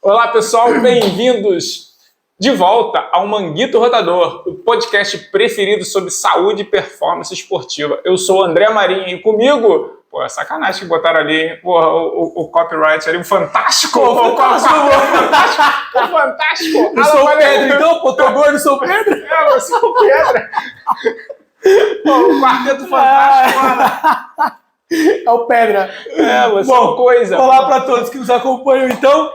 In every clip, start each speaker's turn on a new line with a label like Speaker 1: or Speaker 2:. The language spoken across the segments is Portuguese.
Speaker 1: Olá, pessoal, bem-vindos de volta ao Manguito Rotador, o podcast preferido sobre saúde e performance esportiva. Eu sou o André Marinho e comigo, pô, é sacanagem que botaram ali, porra, o copyright ali, o Fantástico. O Fantástico.
Speaker 2: Eu sou o Pedro, então, pô, tô gordo, eu sou o Pedro.
Speaker 1: É, você é o Pedro. Pô, o Quarteto Fantástico, mano.
Speaker 2: É o Pedra.
Speaker 1: É, você é uma coisa.
Speaker 2: Olá para todos que nos acompanham, então.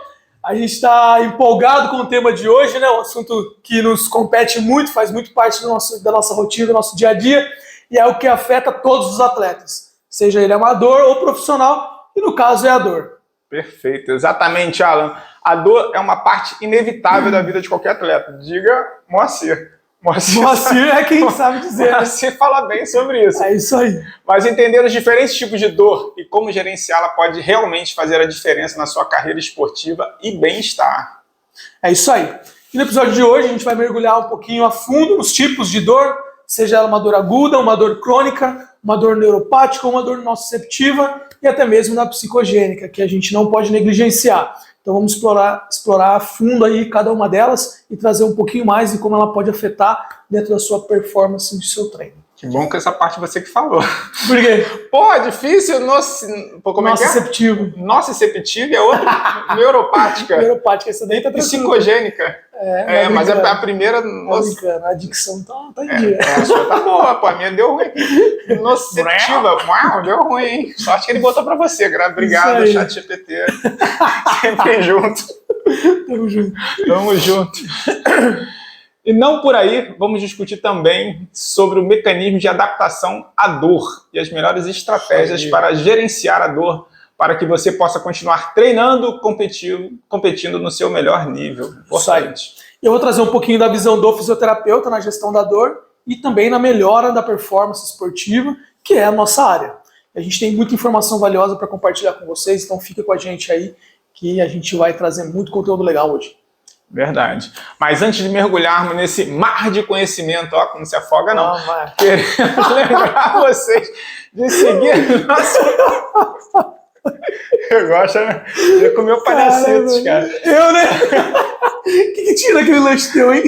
Speaker 2: A gente está empolgado com o tema de hoje, né? Um assunto que nos compete muito, faz muito parte da nossa rotina, do nosso dia a dia, e é o que afeta todos os atletas, seja ele amador ou profissional, e no caso é a dor.
Speaker 1: Perfeito, exatamente, Alan. A dor é uma parte inevitável da vida de qualquer atleta. Diga Moacir.
Speaker 2: Moacir é quem sabe dizer.
Speaker 1: Moacir fala bem sobre isso.
Speaker 2: É isso aí.
Speaker 1: Mas entender os diferentes tipos de dor e como gerenciá-la pode realmente fazer a diferença na sua carreira esportiva e bem-estar.
Speaker 2: É isso aí. E no episódio de hoje a gente vai mergulhar um pouquinho a fundo nos tipos de dor, seja ela uma dor aguda, uma dor crônica, uma dor neuropática, uma dor nociceptiva e até mesmo na psicogênica, que a gente não pode negligenciar. Então vamos explorar a fundo aí cada uma delas e trazer um pouquinho mais de como ela pode afetar dentro da sua performance de seu treino.
Speaker 1: Que bom que essa parte você que falou.
Speaker 2: Por quê?
Speaker 1: Pô, é difícil. Como
Speaker 2: nociceptivo.
Speaker 1: Nociceptiva é outra. Neuropática.
Speaker 2: Neuropática, essa daí tá tranquilo.
Speaker 1: Psicogênica. Mas a primeira...
Speaker 2: A dicção tá em dia.
Speaker 1: A sua tá boa, pô. A minha deu ruim. Nociceptiva. Uau, deu ruim, hein? Sorte que ele botou pra você. Obrigado, ChatGPT. Sempre junto. Tamo junto. E não por aí, vamos discutir também sobre o mecanismo de adaptação à dor e as melhores estratégias para gerenciar a dor para que você possa continuar treinando, competindo no seu melhor nível. Importante.
Speaker 2: Eu vou trazer um pouquinho da visão do fisioterapeuta na gestão da dor e também na melhora da performance esportiva, que é a nossa área. A gente tem muita informação valiosa para compartilhar com vocês, então fica com a gente aí que a gente vai trazer muito conteúdo legal hoje.
Speaker 1: Verdade. Mas antes de mergulharmos nesse mar de conhecimento, ó, como se afoga não, queremos lembrar vocês de seguir nosso... Eu gosto, né? Já comeu palhacetes, cara.
Speaker 2: Eu, né? O que tira aquele lanche teu, hein?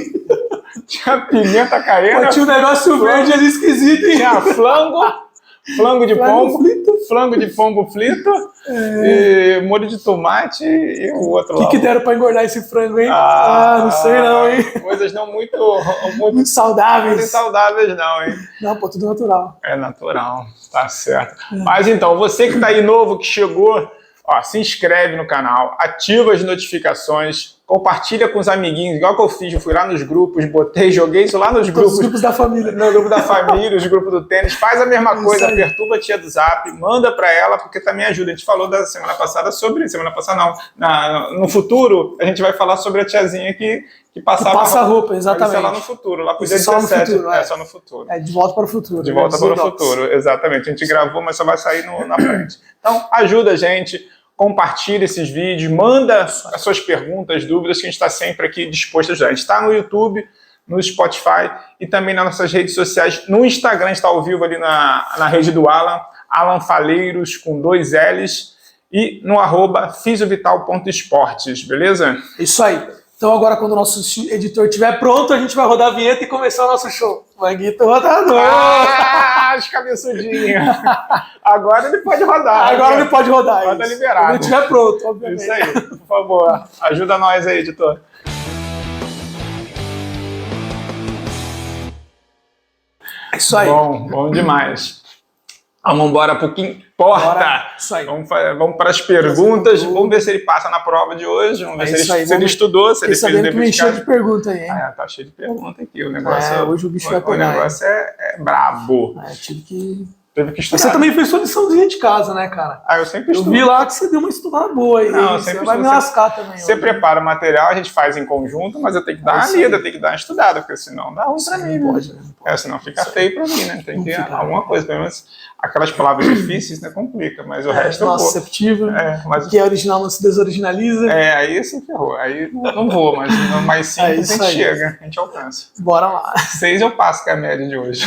Speaker 1: Tinha pimenta caindo.
Speaker 2: Tinha um negócio verde ali esquisito, hein?
Speaker 1: Tinha flango de pombo frito e molho de tomate e o outro lá.
Speaker 2: O que deram pra engordar esse frango, hein? Não sei não, hein?
Speaker 1: Coisas não muito
Speaker 2: saudáveis.
Speaker 1: Muito saudáveis não, hein?
Speaker 2: Não, pô, tudo natural.
Speaker 1: É natural, tá certo. Mas então, você que tá aí novo, que chegou, ó, se inscreve no canal, ativa as notificações, compartilha com os amiguinhos, igual que eu fiz, eu fui lá nos grupos, joguei isso lá nos grupos.
Speaker 2: Os grupos da família.
Speaker 1: No grupo da família, os grupos do tênis, faz a mesma coisa, perturba a tia do Zap, manda pra ela, porque também ajuda. A gente falou da semana passada no futuro, a gente vai falar sobre a tiazinha que
Speaker 2: passa a roupa, exatamente.
Speaker 1: Isso lá no futuro, lá pro dia
Speaker 2: só
Speaker 1: 17.
Speaker 2: No futuro,
Speaker 1: só no futuro.
Speaker 2: De volta para o futuro.
Speaker 1: De volta para o futuro, exatamente. A gente gravou, mas só vai sair na frente. Então, ajuda a gente. Compartilha esses vídeos, manda as suas perguntas, dúvidas, que a gente está sempre aqui disposto a ajudar. A gente está no YouTube, no Spotify e também nas nossas redes sociais. No Instagram, a gente está ao vivo ali na rede do Alan Faleiros, com 2 L's, e no @fisiovital.esportes, beleza?
Speaker 2: Isso aí. Então agora, quando o nosso editor estiver pronto, a gente vai rodar a vinheta e começar o nosso show. Manguito Rotador!
Speaker 1: Os cabeçudinhos! Agora ele pode rodar.
Speaker 2: Agora ele pode rodar.
Speaker 1: Roda liberado.
Speaker 2: Quando ele estiver pronto, obviamente.
Speaker 1: Isso aí, por favor. Ajuda nós aí, editor.
Speaker 2: Isso aí.
Speaker 1: Bom demais. Vamos embora para o que importa.
Speaker 2: Isso aí.
Speaker 1: Vamos para as perguntas. Vamos ver se ele passa na prova de hoje. Vamos ver se ele estudou, se ele fez o dever de casa.
Speaker 2: Cheio de pergunta aí, hein?
Speaker 1: Tá cheio de pergunta aqui. O negócio,
Speaker 2: hoje o bicho vai pegar.
Speaker 1: O negócio é brabo.
Speaker 2: Tive que
Speaker 1: estudar.
Speaker 2: Você também fez sua liçãozinha de casa, né, cara?
Speaker 1: Eu sempre estudo.
Speaker 2: Eu vi lá que você deu uma estudada boa aí.
Speaker 1: Não, você
Speaker 2: vai me lascar também.
Speaker 1: Você prepara o material, a gente faz em conjunto, mas eu tenho que dar uma lida, tenho que dar uma estudada, porque senão dá ruim pra mim.
Speaker 2: Não pode, né?
Speaker 1: Senão fica feio pra mim, né? Tem que alguma coisa, pelo menos aquelas palavras difíceis, né, complica, mas o resto eu vou.
Speaker 2: Nociceptiva, que é original, não se desoriginaliza.
Speaker 1: Aí se ferrou. Aí não vou, mas no mais simples a gente chega, a gente alcança.
Speaker 2: Bora lá.
Speaker 1: 6 eu passo, que é a média de hoje.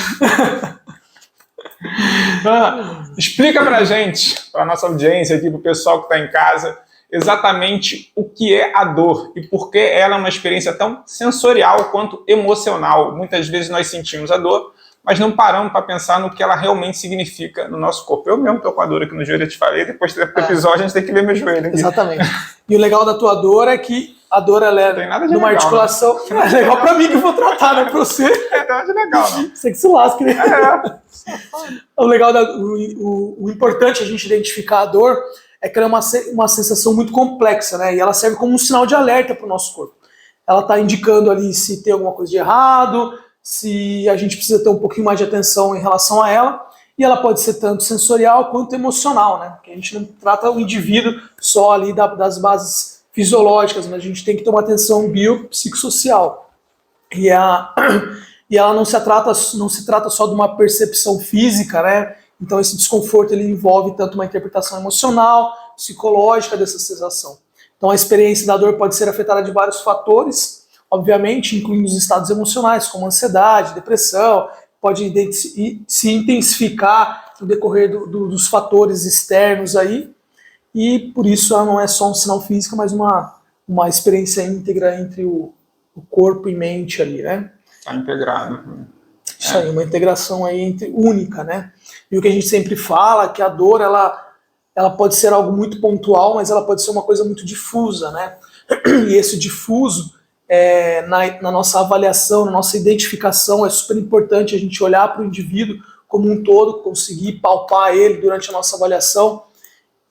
Speaker 1: Explica pra gente, pra nossa audiência aqui, pro pessoal que tá em casa, exatamente o que é a dor e por que ela é uma experiência tão sensorial quanto emocional. Muitas vezes nós sentimos a dor, mas não paramos para pensar no que ela realmente significa no nosso corpo. Eu mesmo estou com a dor aqui no joelho, eu te falei, depois do episódio a gente tem que ver meu joelho aqui.
Speaker 2: Exatamente. E o legal da tua dor é que a dor ela é numa legal, articulação. Né? É legal para mim que eu vou tratar, não é para você.
Speaker 1: Não é nada de legal, não.
Speaker 2: Você que se lasca, né? O legal, o importante a gente identificar a dor é que ela é uma sensação muito complexa, né? E ela serve como um sinal de alerta para o nosso corpo. Ela está indicando ali se tem alguma coisa de errado, se a gente precisa ter um pouquinho mais de atenção em relação a ela. E ela pode ser tanto sensorial quanto emocional, né? Porque a gente não trata o indivíduo só ali das bases fisiológicas, mas a gente tem que ter uma atenção biopsicossocial. E ela não se trata só de uma percepção física, né? Então esse desconforto ele envolve tanto uma interpretação emocional, psicológica dessa sensação. Então a experiência da dor pode ser afetada de vários fatores, obviamente, incluindo os estados emocionais, como ansiedade, depressão, pode se intensificar no decorrer dos fatores externos aí, e por isso ela não é só um sinal físico, mas uma experiência íntegra entre o corpo e mente ali, né?
Speaker 1: Está integrado.
Speaker 2: Isso aí, uma integração aí única, né? E o que a gente sempre fala é que a dor, ela pode ser algo muito pontual, mas ela pode ser uma coisa muito difusa, né? E esse difuso, na nossa avaliação, na nossa identificação, é super importante a gente olhar para o indivíduo como um todo, conseguir palpar ele durante a nossa avaliação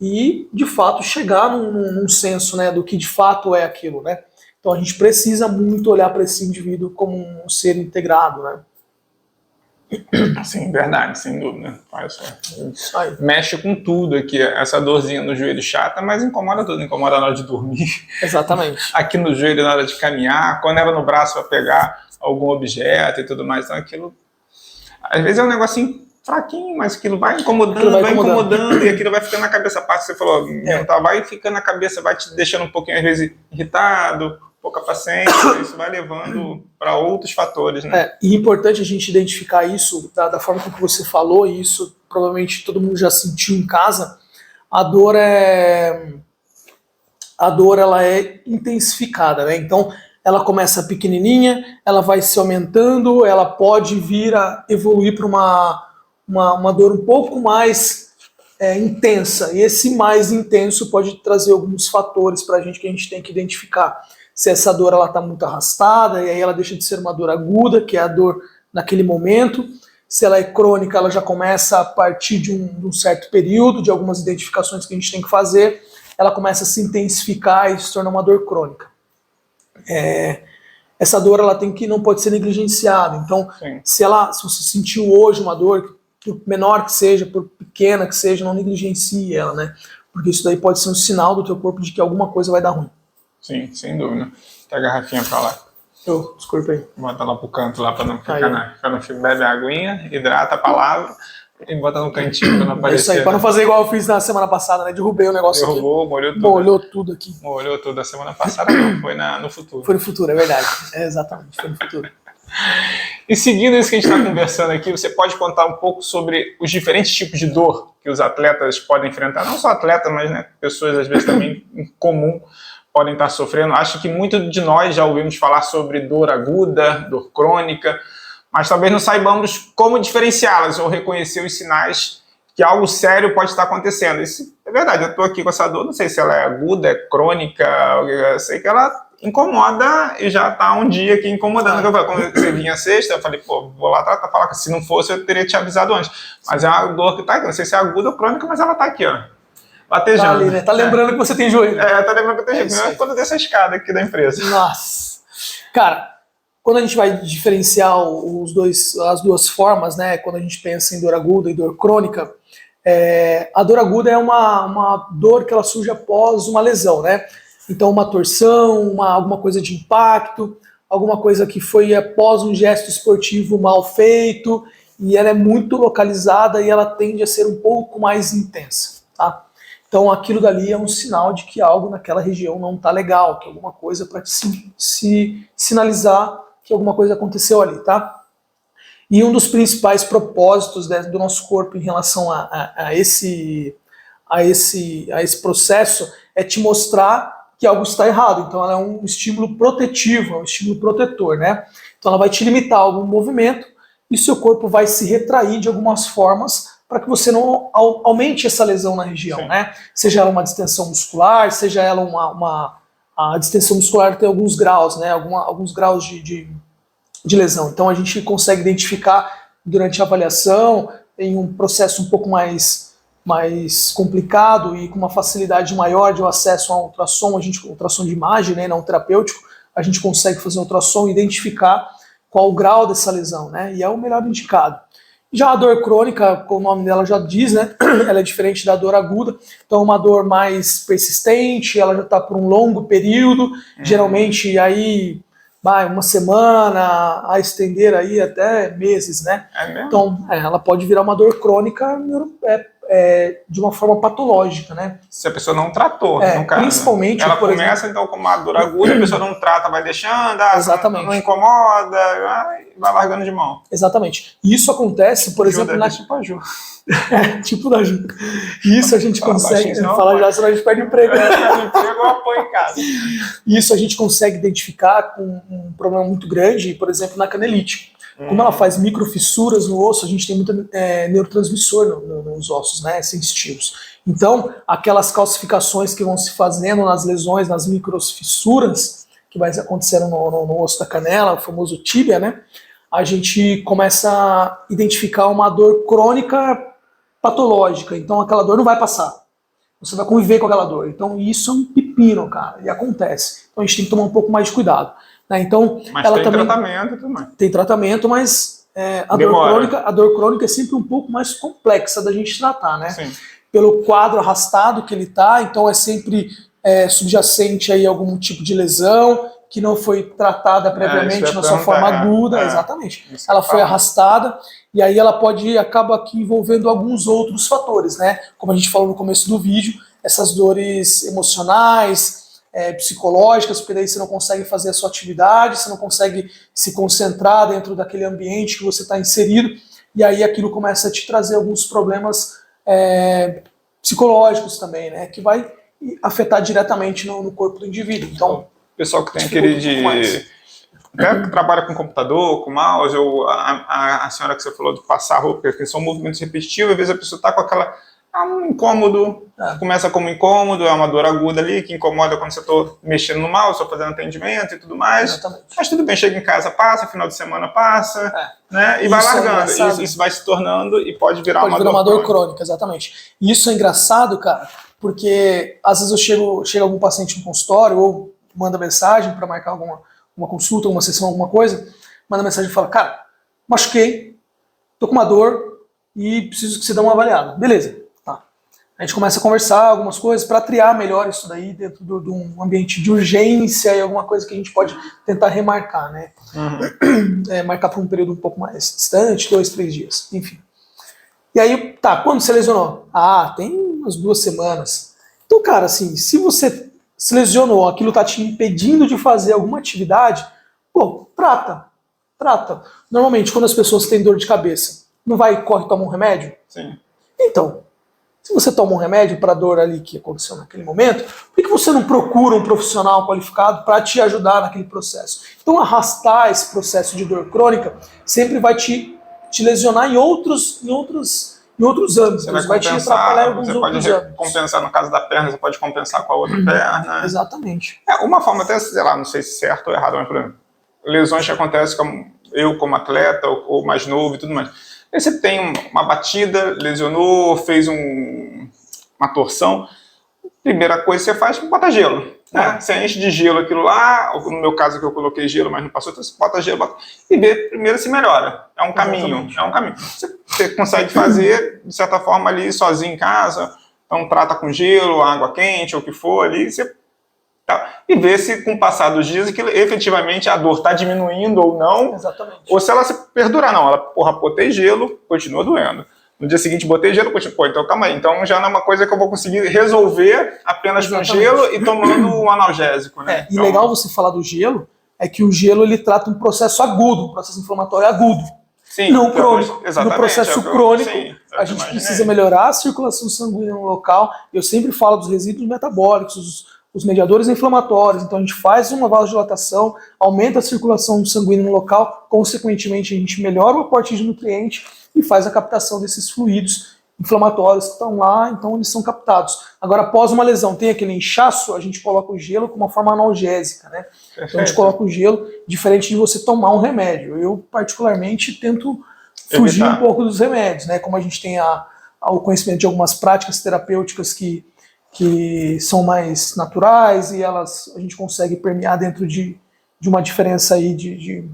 Speaker 2: e, de fato, chegar num senso, né, do que de fato é aquilo, né? Então a gente precisa muito olhar para esse indivíduo como um ser integrado, né?
Speaker 1: Sim, verdade, sem dúvida. Mexe com tudo aqui. Essa dorzinha no joelho chata, mas incomoda tudo. Incomoda na hora de dormir.
Speaker 2: Exatamente.
Speaker 1: Aqui no joelho na hora de caminhar, quando era no braço para pegar algum objeto e tudo mais. Então aquilo, às vezes é um negocinho fraquinho, mas aquilo vai incomodando e aquilo vai ficando na cabeça. A parte que você falou, vai ficando na cabeça, vai te deixando um pouquinho, às vezes, irritado, pouca paciência, isso vai levando para outros fatores, né?
Speaker 2: E é importante a gente identificar isso da forma como você falou, e isso provavelmente todo mundo já sentiu em casa. A dor ela é intensificada, né? Então ela começa pequenininha, ela vai se aumentando, ela pode vir a evoluir para uma dor um pouco mais intensa, e esse mais intenso pode trazer alguns fatores para a gente que a gente tem que identificar. Se essa dor está muito arrastada, e aí ela deixa de ser uma dor aguda, que é a dor naquele momento. Se ela é crônica, ela já começa a partir de um certo período, de algumas identificações que a gente tem que fazer, ela começa a se intensificar e se torna uma dor crônica. Essa dor ela não pode ser negligenciada. Então, se você sentiu hoje uma dor, por menor que seja, por pequena que seja, não negligencie ela, né? Porque isso daí pode ser um sinal do teu corpo de que alguma coisa vai dar ruim.
Speaker 1: Sim, sem dúvida. Tem a garrafinha pra lá.
Speaker 2: Desculpa aí.
Speaker 1: Bota lá pro canto lá pra não ficar bebe a aguinha, hidrata a palavra e bota no cantinho pra não aparecer.
Speaker 2: Isso aí, pra não fazer igual eu fiz na semana passada, né? Derrubei o negócio aqui.
Speaker 1: Molhou tudo.
Speaker 2: Molhou tudo aqui.
Speaker 1: Molhou tudo. A semana passada não, foi no futuro.
Speaker 2: Foi no futuro, é verdade. Exatamente, foi no futuro.
Speaker 1: E seguindo isso que a gente está conversando aqui, você pode contar um pouco sobre os diferentes tipos de dor que os atletas podem enfrentar? Não só atletas, mas pessoas às vezes também em comum podem estar sofrendo. Acho que muito de nós já ouvimos falar sobre dor aguda, dor crônica, mas talvez não saibamos como diferenciá-las ou reconhecer os sinais que algo sério pode estar acontecendo. Isso é verdade, eu estou aqui com essa dor, não sei se ela é aguda, é crônica, eu sei que ela incomoda e já está um dia aqui incomodando. Quando você vinha sexta, eu falei, vou lá falar que se não fosse eu teria te avisado antes. Mas é uma dor que está aqui, não sei se é aguda ou crônica, mas ela está aqui, ó. Latejando.
Speaker 2: Tá ali, né? Tá lembrando que você tem joelho.
Speaker 1: Tá lembrando que eu tenho joelho. Quando dessa escada aqui da empresa.
Speaker 2: Nossa. Cara, quando a gente vai diferenciar as duas formas, né? Quando a gente pensa em dor aguda e dor crônica, a dor aguda é uma dor que ela surge após uma lesão, né? Então uma torção, alguma coisa de impacto, alguma coisa que foi após um gesto esportivo mal feito, e ela é muito localizada e ela tende a ser um pouco mais intensa, tá? Então aquilo dali é um sinal de que algo naquela região não está legal, que alguma coisa para se sinalizar que alguma coisa aconteceu ali, tá? E um dos principais propósitos do nosso corpo em relação a esse processo é te mostrar que algo está errado. Então ela é um estímulo protetivo, é um estímulo protetor, né? Então ela vai te limitar algum movimento e seu corpo vai se retrair de algumas formas para que você não aumente essa lesão na região, né? Seja ela uma distensão muscular, seja ela a distensão muscular tem alguns graus, né? Alguns graus de lesão. Então a gente consegue identificar durante a avaliação em um processo um pouco mais complicado e com uma facilidade maior de acesso a ultrassom, ultrassom de imagem, né, não terapêutico, a gente consegue fazer um ultrassom e identificar qual o grau dessa lesão, né? E é o melhor indicado. Já a dor crônica, como o nome dela já diz, né? Ela é diferente da dor aguda, então é uma dor mais persistente, ela já está por um longo período, geralmente aí vai uma semana, a estender aí até meses, né?
Speaker 1: É mesmo?
Speaker 2: Então, ela pode virar uma dor crônica de uma forma patológica, né?
Speaker 1: Se a pessoa não tratou, no caso.
Speaker 2: Principalmente,
Speaker 1: ela
Speaker 2: por
Speaker 1: começa, então, com uma dor aguda, a pessoa não trata, vai deixando,
Speaker 2: Exatamente.
Speaker 1: Não incomoda, vai largando de mão.
Speaker 2: Exatamente. E isso acontece, por exemplo,
Speaker 1: Tipo a Ju.
Speaker 2: Tipo da Ju. Isso a gente consegue... Falar já, senão a gente perde o emprego.
Speaker 1: Eu apoio em casa.
Speaker 2: Isso a gente consegue identificar com um problema muito grande, por exemplo, na canelite. Como ela faz microfissuras no osso, a gente tem muito neurotransmissor nos ossos, né, sensitivos. Então, aquelas calcificações que vão se fazendo nas lesões, nas microfissuras, que vai acontecendo no osso da canela, o famoso tíbia, né, a gente começa a identificar uma dor crônica patológica. Então, aquela dor não vai passar. Você vai conviver com aquela dor. Então, isso é um pepino, cara, e acontece. Então, a gente tem que tomar um pouco mais de cuidado. Né? Então,
Speaker 1: mas
Speaker 2: ela
Speaker 1: tem
Speaker 2: também
Speaker 1: tratamento também.
Speaker 2: Tem tratamento, mas a dor crônica é sempre um pouco mais complexa da gente tratar, né?
Speaker 1: Sim.
Speaker 2: Pelo quadro arrastado que ele tá, então é sempre subjacente aí algum tipo de lesão que não foi tratada previamente na sua forma aguda, exatamente. Ela foi arrastada e aí ela acaba aqui envolvendo alguns outros fatores, né? Como a gente falou no começo do vídeo, essas dores emocionais, psicológicas, porque daí você não consegue fazer a sua atividade, você não consegue se concentrar dentro daquele ambiente que você está inserido, e aí aquilo começa a te trazer alguns problemas psicológicos também, né, que vai afetar diretamente no corpo do indivíduo. Então,
Speaker 1: o pessoal que tem aquele até que trabalha com computador, com mouse, ou a senhora que você falou de passar roupa, que são movimentos repetitivos, às vezes a pessoa está com aquela... um incômodo, começa como incômodo, é uma dor aguda ali, que incomoda quando você está mexendo no mouse, estou fazendo atendimento e tudo mais.
Speaker 2: Exatamente.
Speaker 1: Mas tudo bem, chega em casa, passa, final de semana passa, né? E vai largando. Isso vai se tornando e pode virar uma dor crônica.
Speaker 2: Exatamente. E isso é engraçado, cara, porque às vezes chega algum paciente no consultório ou manda mensagem para marcar uma consulta, uma sessão, alguma coisa, manda mensagem e fala, cara, machuquei, tô com uma dor e preciso que você dê uma avaliada. Beleza. A gente começa a conversar algumas coisas para triar melhor isso daí dentro de um ambiente de urgência e alguma coisa que a gente pode tentar remarcar, né? Marcar por um período um pouco mais distante, 2, 3 dias, enfim. E aí, quando você lesionou? Tem umas 2 semanas. Então, cara, assim, se você se lesionou, aquilo tá te impedindo de fazer alguma atividade, trata. Normalmente, quando as pessoas têm dor de cabeça, não vai corre tomar um remédio?
Speaker 1: Sim.
Speaker 2: Então, se você toma um remédio para a dor ali que aconteceu naquele momento, por que você não procura um profissional qualificado para te ajudar naquele processo? Então, arrastar esse processo de dor crônica sempre vai te lesionar em outros âmbitos.
Speaker 1: Você
Speaker 2: vai te atrapalhar em alguns outros âmbitos.
Speaker 1: Você pode compensar no caso da perna, você pode compensar com a outra perna.
Speaker 2: Exatamente.
Speaker 1: Uma forma até, sei lá, não sei se certo ou errado, mas, por exemplo, lesões que acontecem como atleta ou mais novo e tudo mais. Aí você tem uma batida, lesionou, fez uma torção. Primeira coisa que você faz é botar gelo. Né? Você enche de gelo aquilo lá, no meu caso que eu coloquei gelo, mas não passou, então você bota gelo e vê primeiro se melhora. É um caminho. Você consegue fazer, de certa forma, ali sozinho em casa, então trata com gelo, água quente, ou o que for ali, e ver se com o passar dos dias que efetivamente a dor está diminuindo ou não.
Speaker 2: Exatamente.
Speaker 1: Ou se ela se perdurar, não. Ela, botei gelo, continua doendo. No dia seguinte, botei gelo, então calma aí. Então já não é uma coisa que eu vou conseguir resolver apenas com gelo e tomando um analgésico. Né?
Speaker 2: E legal você falar do gelo, é que o gelo ele trata um processo agudo, um processo inflamatório agudo.
Speaker 1: Sim,
Speaker 2: não crônico.
Speaker 1: Exatamente,
Speaker 2: no processo crônico, a gente
Speaker 1: imaginei.
Speaker 2: precisa melhorar a circulação sanguínea no local. Eu sempre falo dos resíduos metabólicos, os mediadores inflamatórios. Então a gente faz uma vasodilatação, aumenta a circulação sanguínea no local, consequentemente a gente melhora o aporte de nutriente e faz a captação desses fluidos inflamatórios que estão lá, então eles são captados. Agora, após uma lesão, tem aquele inchaço, a gente coloca o gelo com uma forma analgésica, né?
Speaker 1: Perfeito.
Speaker 2: Então a gente coloca o gelo, diferente de você tomar um remédio. Eu, particularmente, tento fugir um pouco dos remédios, né? Como a gente tem o conhecimento de algumas práticas terapêuticas que são mais naturais e a gente consegue permear dentro de uma diferença aí de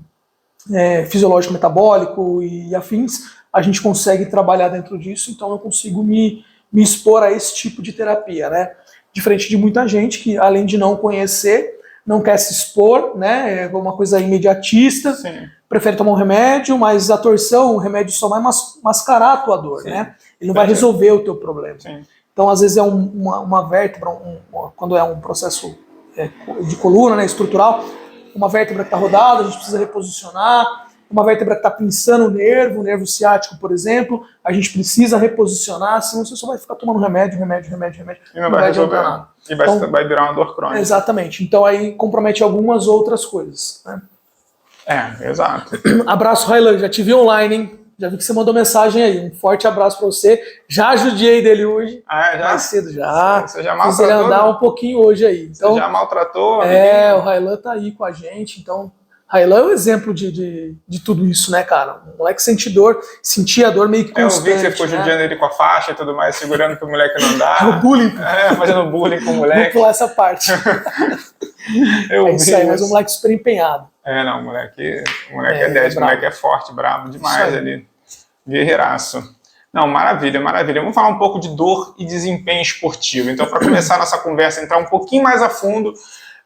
Speaker 2: fisiológico metabólico e afins, a gente consegue trabalhar dentro disso, então eu consigo me expor a esse tipo de terapia, né? Diferente de muita gente que, além de não conhecer, não quer se expor, né? É uma coisa imediatista,
Speaker 1: Sim.
Speaker 2: prefere tomar um remédio, mas a torção, o remédio só vai mascarar a tua dor, né? Ele não vai resolver o teu problema.
Speaker 1: Sim.
Speaker 2: Então, às vezes, é uma vértebra, quando é um processo de coluna, né, estrutural, uma vértebra que está rodada, a gente precisa reposicionar. Uma vértebra que está pinçando o nervo ciático, por exemplo, a gente precisa reposicionar, senão você só vai ficar tomando remédio.
Speaker 1: E não vai resolver nada. E vai virar uma dor crônica.
Speaker 2: Exatamente. Então aí compromete algumas outras coisas, né?
Speaker 1: Exato.
Speaker 2: Abraço, Railan. Já te vi online, hein? Já vi que você mandou mensagem aí. Um forte abraço para você. Já judiei dele hoje.
Speaker 1: Já?
Speaker 2: Mais cedo já.
Speaker 1: Você já
Speaker 2: maltratou? Fiz ele andar um pouquinho hoje aí. Então,
Speaker 1: você já maltratou?
Speaker 2: O Railan tá aí com a gente, então... Railan é um exemplo de tudo isso, né, cara? Um moleque sentidor, sentia a dor meio que constante.
Speaker 1: Eu vi que você ficou judiando ele com a faixa e tudo mais, segurando pro moleque não andar.
Speaker 2: O bullying.
Speaker 1: Fazendo bullying com o moleque.
Speaker 2: Vou pular essa parte. Isso aí, mas um moleque super empenhado.
Speaker 1: Não, o moleque é 10, o moleque é forte, brabo demais ali. Guerreiraço. Não, maravilha. Vamos falar um pouco de dor e desempenho esportivo. Então, para começar nossa conversa, entrar um pouquinho mais a fundo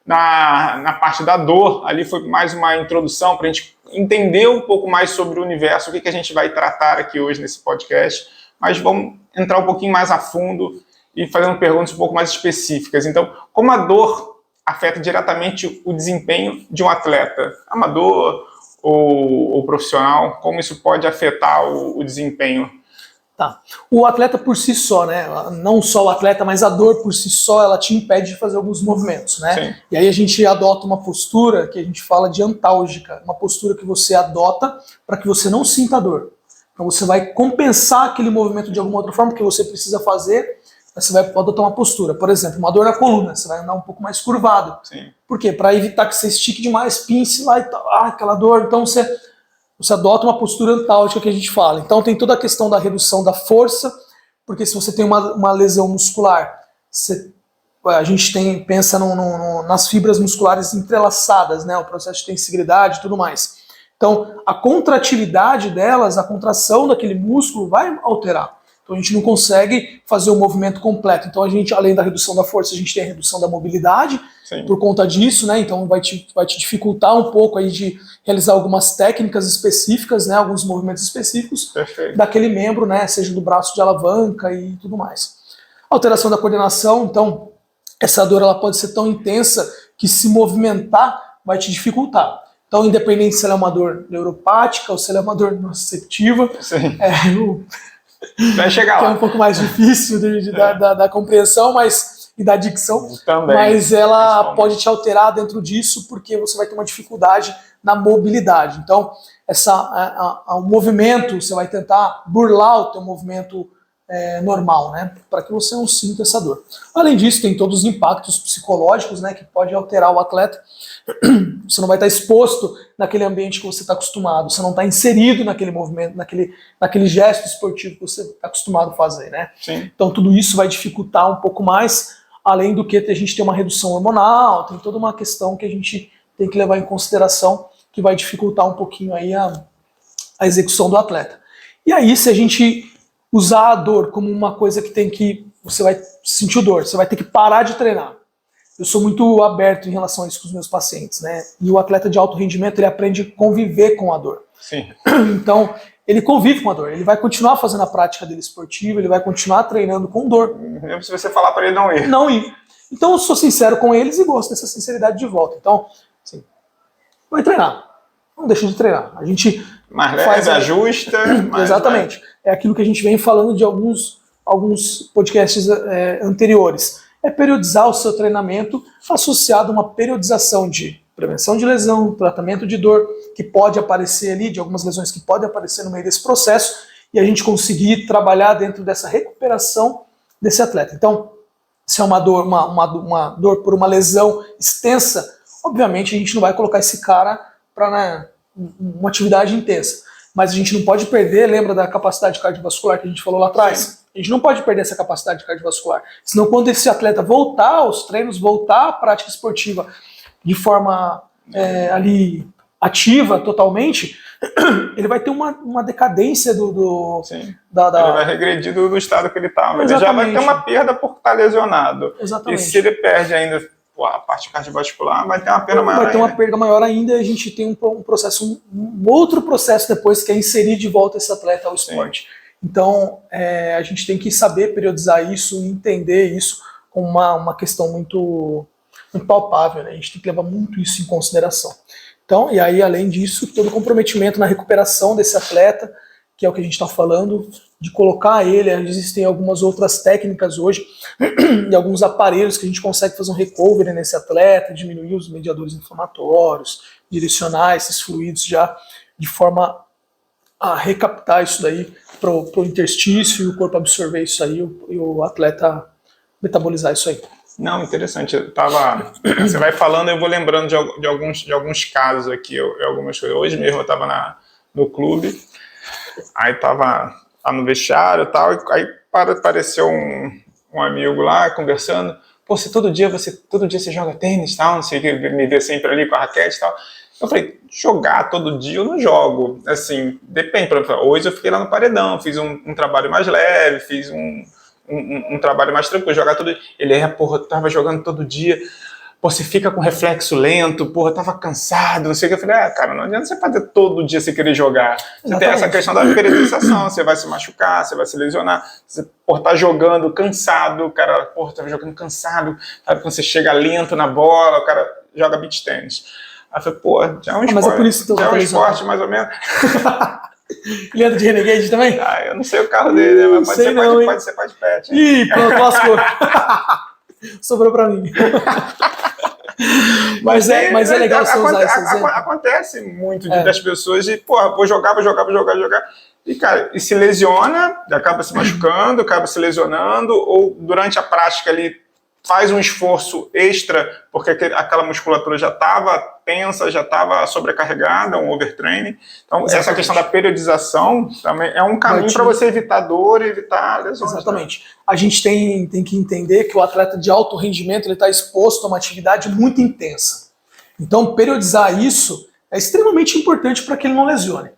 Speaker 1: na parte da dor, ali foi mais uma introdução para a gente entender um pouco mais sobre o universo, o que a gente vai tratar aqui hoje nesse podcast, mas vamos entrar um pouquinho mais a fundo e fazendo perguntas um pouco mais específicas. Então, como a dor afeta diretamente o desempenho de um atleta, amador ou profissional, como isso pode afetar o desempenho?
Speaker 2: Tá. O atleta por si só, né? Não só o atleta, mas a dor por si só, ela te impede de fazer alguns movimentos, né?
Speaker 1: Sim.
Speaker 2: E aí a gente adota uma postura que a gente fala de antálgica, uma postura que você adota para que você não sinta a dor. Então você vai compensar aquele movimento de alguma outra forma que você precisa fazer, você vai adotar uma postura. Por exemplo, uma dor na coluna, você vai andar um pouco mais curvado.
Speaker 1: Sim.
Speaker 2: Por quê? Para evitar que você estique demais, pince lá e tal, aquela dor. Então você adota uma postura antálgica que a gente fala. Então tem toda a questão da redução da força, porque se você tem uma lesão muscular, a gente pensa nas fibras musculares entrelaçadas, né? O processo de tensibilidade e tudo mais. Então a contratilidade delas, a contração daquele músculo vai alterar. Então a gente não consegue fazer o movimento completo. Então a gente, além da redução da força, a gente tem a redução da mobilidade. Sim. Por conta disso, né? Então vai te dificultar um pouco aí de realizar algumas técnicas específicas, né? Alguns movimentos específicos.
Speaker 1: Perfeito.
Speaker 2: Daquele membro, né? Seja do braço de alavanca e tudo mais. Alteração da coordenação, então essa dor ela pode ser tão intensa que se movimentar vai te dificultar. Então, independente se ela é uma dor neuropática ou se ela é uma dor nociceptiva,
Speaker 1: sim. Vai chegar
Speaker 2: que
Speaker 1: lá.
Speaker 2: É um pouco mais difícil da compreensão, e da dicção,
Speaker 1: também,
Speaker 2: mas ela pode te alterar dentro disso porque você vai ter uma dificuldade na mobilidade. Então, o movimento, você vai tentar burlar o teu movimento normal, né, para que você não sinta essa dor. Além disso, tem todos os impactos psicológicos, né, que pode alterar o atleta. Você não vai estar exposto naquele ambiente que você está acostumado, você não está inserido naquele movimento, naquele gesto esportivo que você está acostumado a fazer, né?
Speaker 1: Sim.
Speaker 2: Então tudo isso vai dificultar um pouco mais, além do que a gente ter uma redução hormonal, tem toda uma questão que a gente tem que levar em consideração que vai dificultar um pouquinho aí a execução do atleta. E aí, se a gente usar a dor como uma coisa que você vai sentir dor, você vai ter que parar de treinar. Eu sou muito aberto em relação a isso com os meus pacientes, né? E o atleta de alto rendimento, ele aprende a conviver com a dor.
Speaker 1: Sim.
Speaker 2: Então, ele convive com a dor, ele vai continuar fazendo a prática dele esportiva, ele vai continuar treinando com dor.
Speaker 1: Mesmo se você falar para ele não ir.
Speaker 2: Não ir. Então, eu sou sincero com eles e gosto dessa sinceridade de volta. Então, assim, vai treinar. não deixa de treinar. A gente
Speaker 1: mais leve,
Speaker 2: faz
Speaker 1: ajusta.
Speaker 2: Exatamente. É aquilo que a gente vem falando de alguns podcasts anteriores. É periodizar o seu treinamento associado a uma periodização de prevenção de lesão, tratamento de dor, que pode aparecer ali, de algumas lesões que podem aparecer no meio desse processo, e a gente conseguir trabalhar dentro dessa recuperação desse atleta. Então, se é uma dor por uma lesão extensa, obviamente a gente não vai colocar esse cara para uma atividade intensa. Mas a gente não pode perder, lembra da capacidade cardiovascular que a gente falou lá atrás? Sim. A gente não pode perder essa capacidade cardiovascular. Senão, quando esse atleta voltar aos treinos, voltar à prática esportiva de forma ali ativa totalmente, ele vai ter uma decadência
Speaker 1: Sim. Ele vai regredir do estado que ele estava. Ele já vai ter uma perda por estar lesionado.
Speaker 2: Exatamente.
Speaker 1: E se ele perde ainda a parte cardiovascular, vai ter uma perda maior ainda.
Speaker 2: Vai ter uma perda maior ainda, e a gente tem um processo, um outro processo depois, que é inserir de volta esse atleta ao esporte. Sim. Então, a gente tem que saber periodizar isso e entender isso como uma questão muito palpável, né? A gente tem que levar muito isso em consideração. Então, e aí, além disso, todo o comprometimento na recuperação desse atleta, que é o que a gente está falando, de colocar ele. Existem algumas outras técnicas hoje e alguns aparelhos que a gente consegue fazer um recovery nesse atleta, diminuir os mediadores inflamatórios, direcionar esses fluidos já de forma a recaptar isso daí para o interstício, e o corpo absorver isso aí e o atleta metabolizar isso aí.
Speaker 1: Não, interessante. Você vai falando, eu vou lembrando de alguns casos aqui, algumas coisas. Hoje mesmo eu estava no clube, aí estava no vestiário e tal, aí apareceu um amigo lá conversando. Pô, todo dia você joga tênis e tal, não sei o que, me vê sempre ali com a raquete e tal. Eu falei, jogar todo dia eu não jogo. Assim, depende. Hoje eu fiquei lá no paredão, fiz um trabalho mais leve, fiz um trabalho mais tranquilo, jogar todo dia. Ele tava jogando todo dia, você fica com reflexo lento, tava cansado, não sei o que. Eu falei, cara, não adianta você fazer todo dia você querer jogar. Você tem essa questão da periodização, você vai se machucar, você vai se lesionar, você tá jogando cansado, o cara, tava jogando cansado, sabe, quando você chega lento na bola, o cara joga beach tênis. Aí eu falei, já é um esporte,
Speaker 2: mas é por isso que
Speaker 1: já é um esporte mais ou menos.
Speaker 2: Ele anda de Renegade também?
Speaker 1: Eu não sei o carro dele, né? Mas pode ser de pet.
Speaker 2: Ih, pronto, lascou. Sobrou pra mim. mas é legal você usar esse exemplo.
Speaker 1: Acontece muito das pessoas de, vou jogar. E, cara, e se lesiona, acaba se machucando, acaba se lesionando, ou durante a prática ali faz um esforço extra, porque aquela musculatura já estava tensa, já estava sobrecarregada, um overtraining. Então, exatamente. Essa questão da periodização também é um caminho para você evitar dor e evitar lesões.
Speaker 2: Exatamente. Né? A gente tem que entender que o atleta de alto rendimento ele está exposto a uma atividade muito intensa. Então, periodizar isso é extremamente importante para que ele não lesione.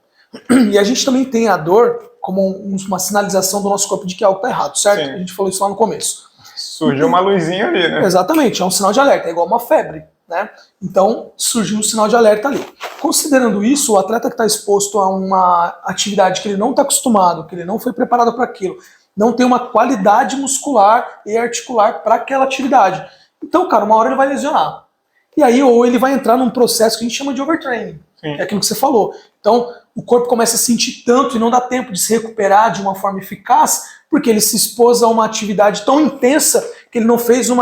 Speaker 2: E a gente também tem a dor como uma sinalização do nosso corpo de que algo está errado, certo? Sim. A gente falou isso lá no começo.
Speaker 1: Surgiu uma luzinha ali, né?
Speaker 2: Exatamente, é um sinal de alerta, é igual uma febre, né? Então, surgiu um sinal de alerta ali. Considerando isso, o atleta que está exposto a uma atividade que ele não está acostumado, que ele não foi preparado para aquilo, não tem uma qualidade muscular e articular para aquela atividade. Então, cara, uma hora ele vai lesionar. E aí, ou ele vai entrar num processo que a gente chama de overtraining, que é aquilo que você falou. Então, o corpo começa a sentir tanto e não dá tempo de se recuperar de uma forma eficaz, porque ele se expôs a uma atividade tão intensa que ele não fez um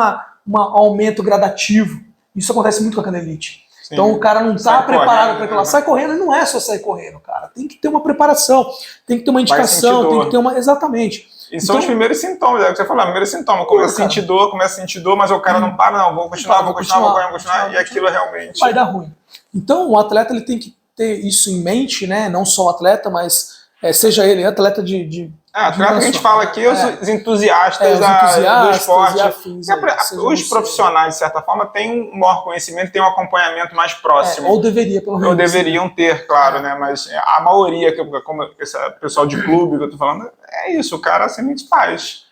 Speaker 2: aumento gradativo. Isso acontece muito com a canelite. Sim. Então o cara não está preparado para aquilo lá. Sai correndo, e não é só sair correndo, cara. Tem que ter uma preparação, tem que ter uma indicação, tem que ter uma... Exatamente.
Speaker 1: E são os primeiros sintomas, é o que você falou, primeiro sintoma. Começa a sentir dor, mas o cara não para, não, vou continuar, e aquilo realmente...
Speaker 2: Vai dar ruim. Então o atleta ele tem que ter isso em mente, né? Não só o atleta, mas seja ele atleta de
Speaker 1: atleta que a gente fala aqui, os entusiastas do esporte. Afins, os profissionais, de certa forma, têm um maior conhecimento, têm um acompanhamento mais próximo.
Speaker 2: Ou deveria, pelo menos.
Speaker 1: Ou deveriam ter, claro, né? Mas a maioria, como esse pessoal de clube que eu tô falando, é isso, o cara simplesmente faz.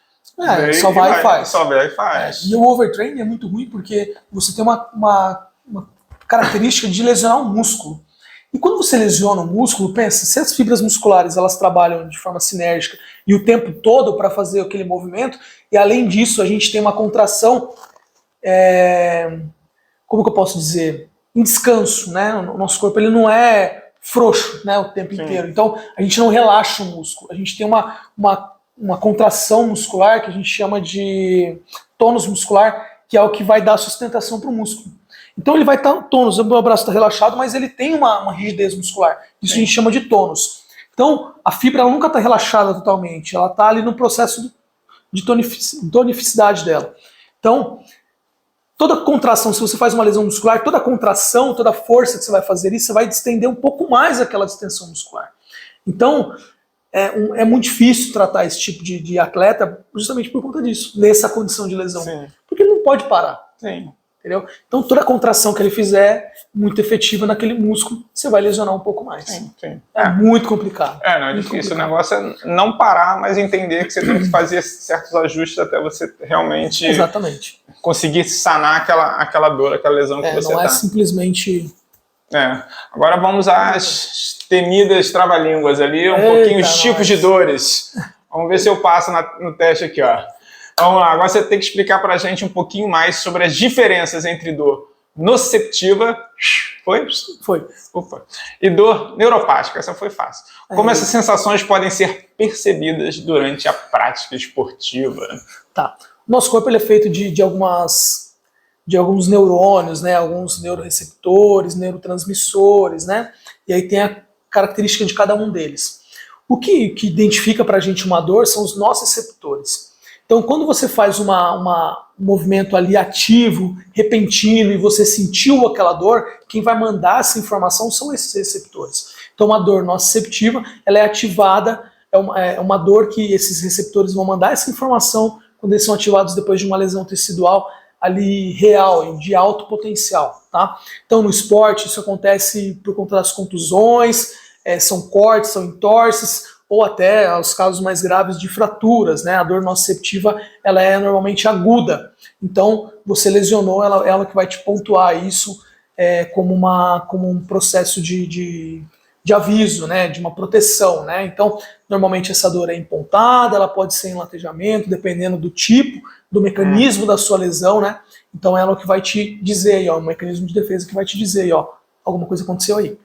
Speaker 2: Só vai e faz.
Speaker 1: Só vai e faz.
Speaker 2: E o overtraining é muito ruim porque você tem uma característica de lesionar o músculo. E quando você lesiona o músculo, pensa, se as fibras musculares elas trabalham de forma sinérgica e o tempo todo para fazer aquele movimento, e além disso a gente tem uma contração, como que eu posso dizer, em descanso, né? O nosso corpo ele não é frouxo, né, o tempo inteiro. Então, a gente não relaxa o músculo. A gente tem uma contração muscular que a gente chama de tônus muscular, que é o que vai dar sustentação para o músculo. Então ele vai estar tônus, o meu braço está relaxado, mas ele tem uma rigidez muscular. Isso a gente chama de tônus. Então a fibra ela nunca está relaxada totalmente, ela está ali no processo de tonificidade dela. Então, toda contração, se você faz uma lesão muscular, toda contração, toda força que você vai fazer isso, você vai distender um pouco mais aquela distensão muscular. Então, é muito difícil tratar esse tipo de atleta justamente por conta disso, nessa condição de lesão.
Speaker 1: Sim.
Speaker 2: Porque ele não pode parar.
Speaker 1: Sim.
Speaker 2: Entendeu? Então, toda contração que ele fizer, muito efetiva naquele músculo, você vai lesionar um pouco mais.
Speaker 1: Sim.
Speaker 2: É muito complicado.
Speaker 1: Não é difícil. O negócio é não parar, mas entender que você tem que fazer certos ajustes até você realmente
Speaker 2: Exatamente.
Speaker 1: conseguir sanar aquela dor, aquela lesão que você
Speaker 2: não
Speaker 1: tá.
Speaker 2: é simplesmente...
Speaker 1: Agora vamos às temidas trava-línguas ali, pouquinho os tipos de dores. Vamos ver se eu passo no teste aqui, ó. Vamos lá, agora você tem que explicar pra gente um pouquinho mais sobre as diferenças entre dor nociceptiva,
Speaker 2: Foi.
Speaker 1: Opa, e dor neuropática, essa foi fácil. Como essas sensações podem ser percebidas durante a prática esportiva?
Speaker 2: Tá. Nosso corpo ele é feito de alguns neurônios, né? Alguns neuroreceptores, neurotransmissores, né? E aí tem a característica de cada um deles. O que identifica pra gente uma dor são os nociceptores. Então, quando você faz um movimento ali ativo, repentino, e você sentiu aquela dor, quem vai mandar essa informação são esses receptores. Então, uma dor nociceptiva, ela é ativada, é uma dor que esses receptores vão mandar essa informação quando eles são ativados depois de uma lesão tecidual ali real, de alto potencial. Tá? Então, no esporte, isso acontece por conta das contusões, são cortes, são entorses, ou até os casos mais graves de fraturas, né? A dor nociceptiva ela é normalmente aguda, então você lesionou, ela que vai te pontuar isso como um processo de aviso, né? De uma proteção, né? Então normalmente essa dor é empontada, ela pode ser em latejamento, dependendo do tipo, do mecanismo da sua lesão, né? Então ela é o que vai te dizer aí, ó, um mecanismo de defesa que vai te dizer aí, ó, alguma coisa aconteceu aí.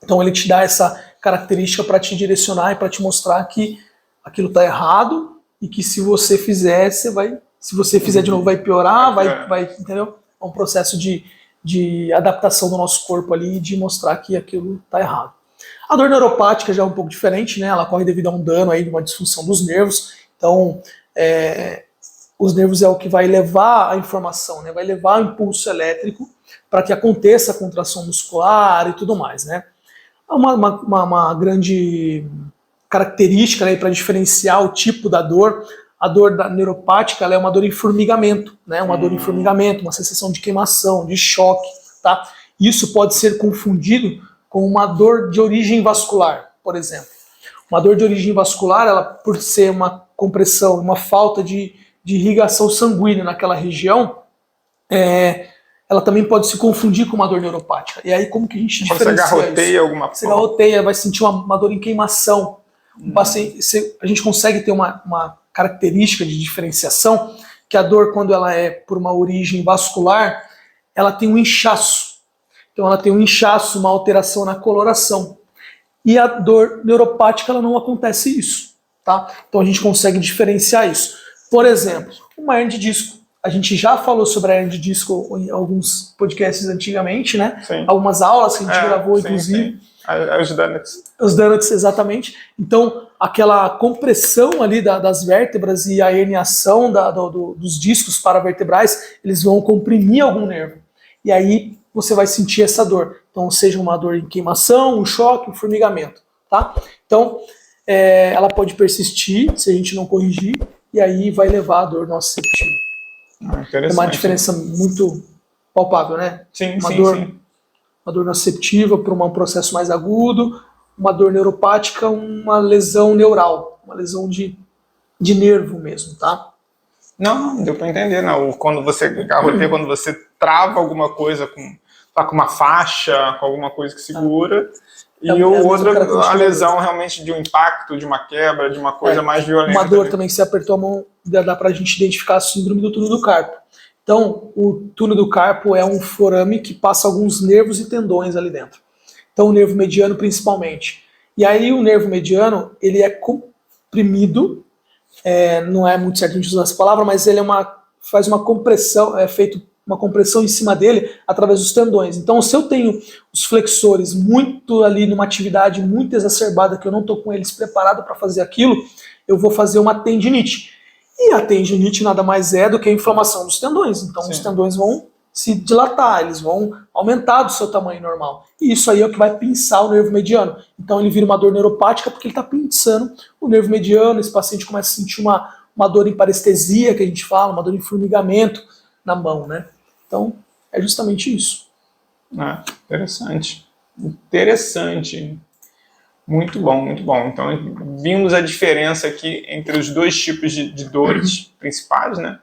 Speaker 2: Então ele te dá essa característica para te direcionar e para te mostrar que aquilo está errado e que se você fizer, se você fizer de novo vai piorar, vai, entendeu? É um processo de adaptação do nosso corpo ali e de mostrar que aquilo está errado. A dor neuropática já é um pouco diferente, né? Ela ocorre devido a um dano aí, de uma disfunção dos nervos. Então, os nervos é o que vai levar a informação, né? Vai levar o impulso elétrico para que aconteça a contração muscular e tudo mais, né? Uma grande característica, né, para diferenciar o tipo da dor. A dor neuropática ela é uma dor em formigamento, né, uma dor em formigamento, uma sensação de queimação, de choque. Tá? Isso pode ser confundido com uma dor de origem vascular, por exemplo. Uma dor de origem vascular, ela, por ser uma compressão, uma falta de irrigação sanguínea naquela região, ela também pode se confundir com uma dor neuropática. E aí como que a gente diferencia isso?
Speaker 1: Você garroteia alguma coisa?
Speaker 2: Você garroteia, vai sentir uma dor em queimação. A gente consegue ter uma característica de diferenciação, que a dor, quando ela é por uma origem vascular, ela tem um inchaço. Então ela tem um inchaço, uma alteração na coloração. E a dor neuropática, ela não acontece isso. Tá? Então a gente consegue diferenciar isso. Por exemplo, uma hernia de disco. A gente já falou sobre a hernia de disco em alguns podcasts antigamente, né?
Speaker 1: Sim.
Speaker 2: Algumas aulas que a gente gravou,
Speaker 1: sim,
Speaker 2: inclusive.
Speaker 1: Sim. Os donuts.
Speaker 2: Os donuts, exatamente. Então, aquela compressão ali das vértebras e a herniação dos discos paravertebrais, eles vão comprimir algum nervo. E aí você vai sentir essa dor. Então, seja uma dor em queimação, um choque, um formigamento. Tá? Então, ela pode persistir se a gente não corrigir, e aí vai levar a dor nociceptiva. É uma diferença muito palpável, né?
Speaker 1: Sim,
Speaker 2: sim. Uma dor nociceptiva para um processo mais agudo, uma dor neuropática, uma lesão neural, uma lesão de nervo mesmo, tá?
Speaker 1: Não, deu para entender, não. Quando você garroteia, quando você trava alguma coisa com uma faixa, com alguma coisa que segura, e o outro, a lesão realmente de um impacto, de uma quebra, de uma coisa mais violenta.
Speaker 2: Uma dor também, que se apertou a mão, dá pra gente identificar a síndrome do túnel do carpo. Então, o túnel do carpo é um forame que passa alguns nervos e tendões ali dentro. Então, o nervo mediano principalmente. E aí, o nervo mediano, ele é comprimido, não é muito certo a gente usar essa palavra, mas ele faz uma compressão, é feito uma compressão em cima dele através dos tendões. Então, se eu tenho os flexores muito ali numa atividade muito exacerbada, que eu não estou com eles preparados para fazer aquilo, eu vou fazer uma tendinite. E a tendinite nada mais é do que a inflamação dos tendões. Então, os tendões vão se dilatar, eles vão aumentar do seu tamanho normal. E isso aí é o que vai pinçar o nervo mediano. Então, ele vira uma dor neuropática porque ele está pinçando o nervo mediano. Esse paciente começa a sentir uma dor em parestesia, que a gente fala, uma dor em formigamento na mão, né? Então, é justamente isso.
Speaker 1: Interessante. Interessante. Muito bom, muito bom. Então, vimos a diferença aqui entre os dois tipos de dores principais, né?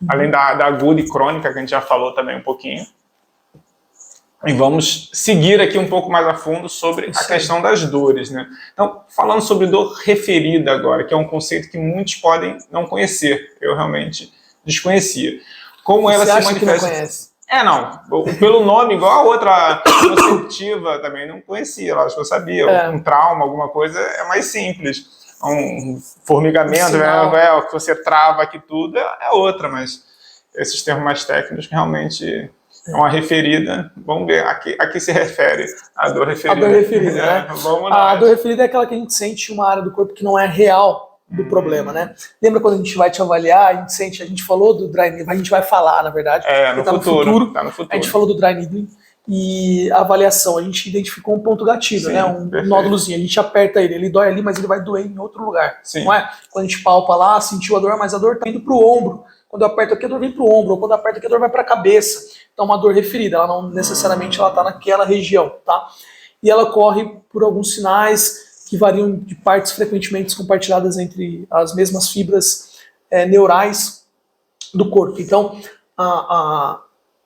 Speaker 1: Além da aguda e crônica, que a gente já falou também um pouquinho. E vamos seguir aqui um pouco mais a fundo sobre a questão das dores, né? Então, falando sobre dor referida agora, que é um conceito que muitos podem não conhecer. Eu realmente desconhecia. Como ela se manifesta?
Speaker 2: Que não conhece?
Speaker 1: Não. Pelo nome, igual a outra conceptiva, também não conhecia. Lógico que eu sabia. Um trauma, alguma coisa, é mais simples. Um formigamento, que você trava aqui tudo, é outra. Mas esses termos mais técnicos, realmente é uma referida. Vamos ver, aqui se refere à dor referida.
Speaker 2: A dor referida, né?
Speaker 1: Vamos lá.
Speaker 2: A dor referida é aquela que a gente sente uma área do corpo que não é real do problema, né? Lembra quando a gente vai te avaliar, a gente falou do dry needling, a gente vai falar, na verdade,
Speaker 1: no futuro.
Speaker 2: A gente falou do dry needling e a avaliação, a gente identificou um ponto gatilho, né? Um nódulozinho, a gente aperta ele dói ali, mas ele vai doer em outro lugar, não é? Quando a gente palpa lá, sentiu a dor, mas a dor tá indo pro ombro. Quando eu aperto aqui, a dor vem pro ombro, ou quando eu aperto aqui, a dor vai pra cabeça. Então, uma dor referida, ela não necessariamente ela tá naquela região, tá? E ela corre por alguns sinais que variam de partes frequentemente compartilhadas entre as mesmas fibras neurais do corpo. Então,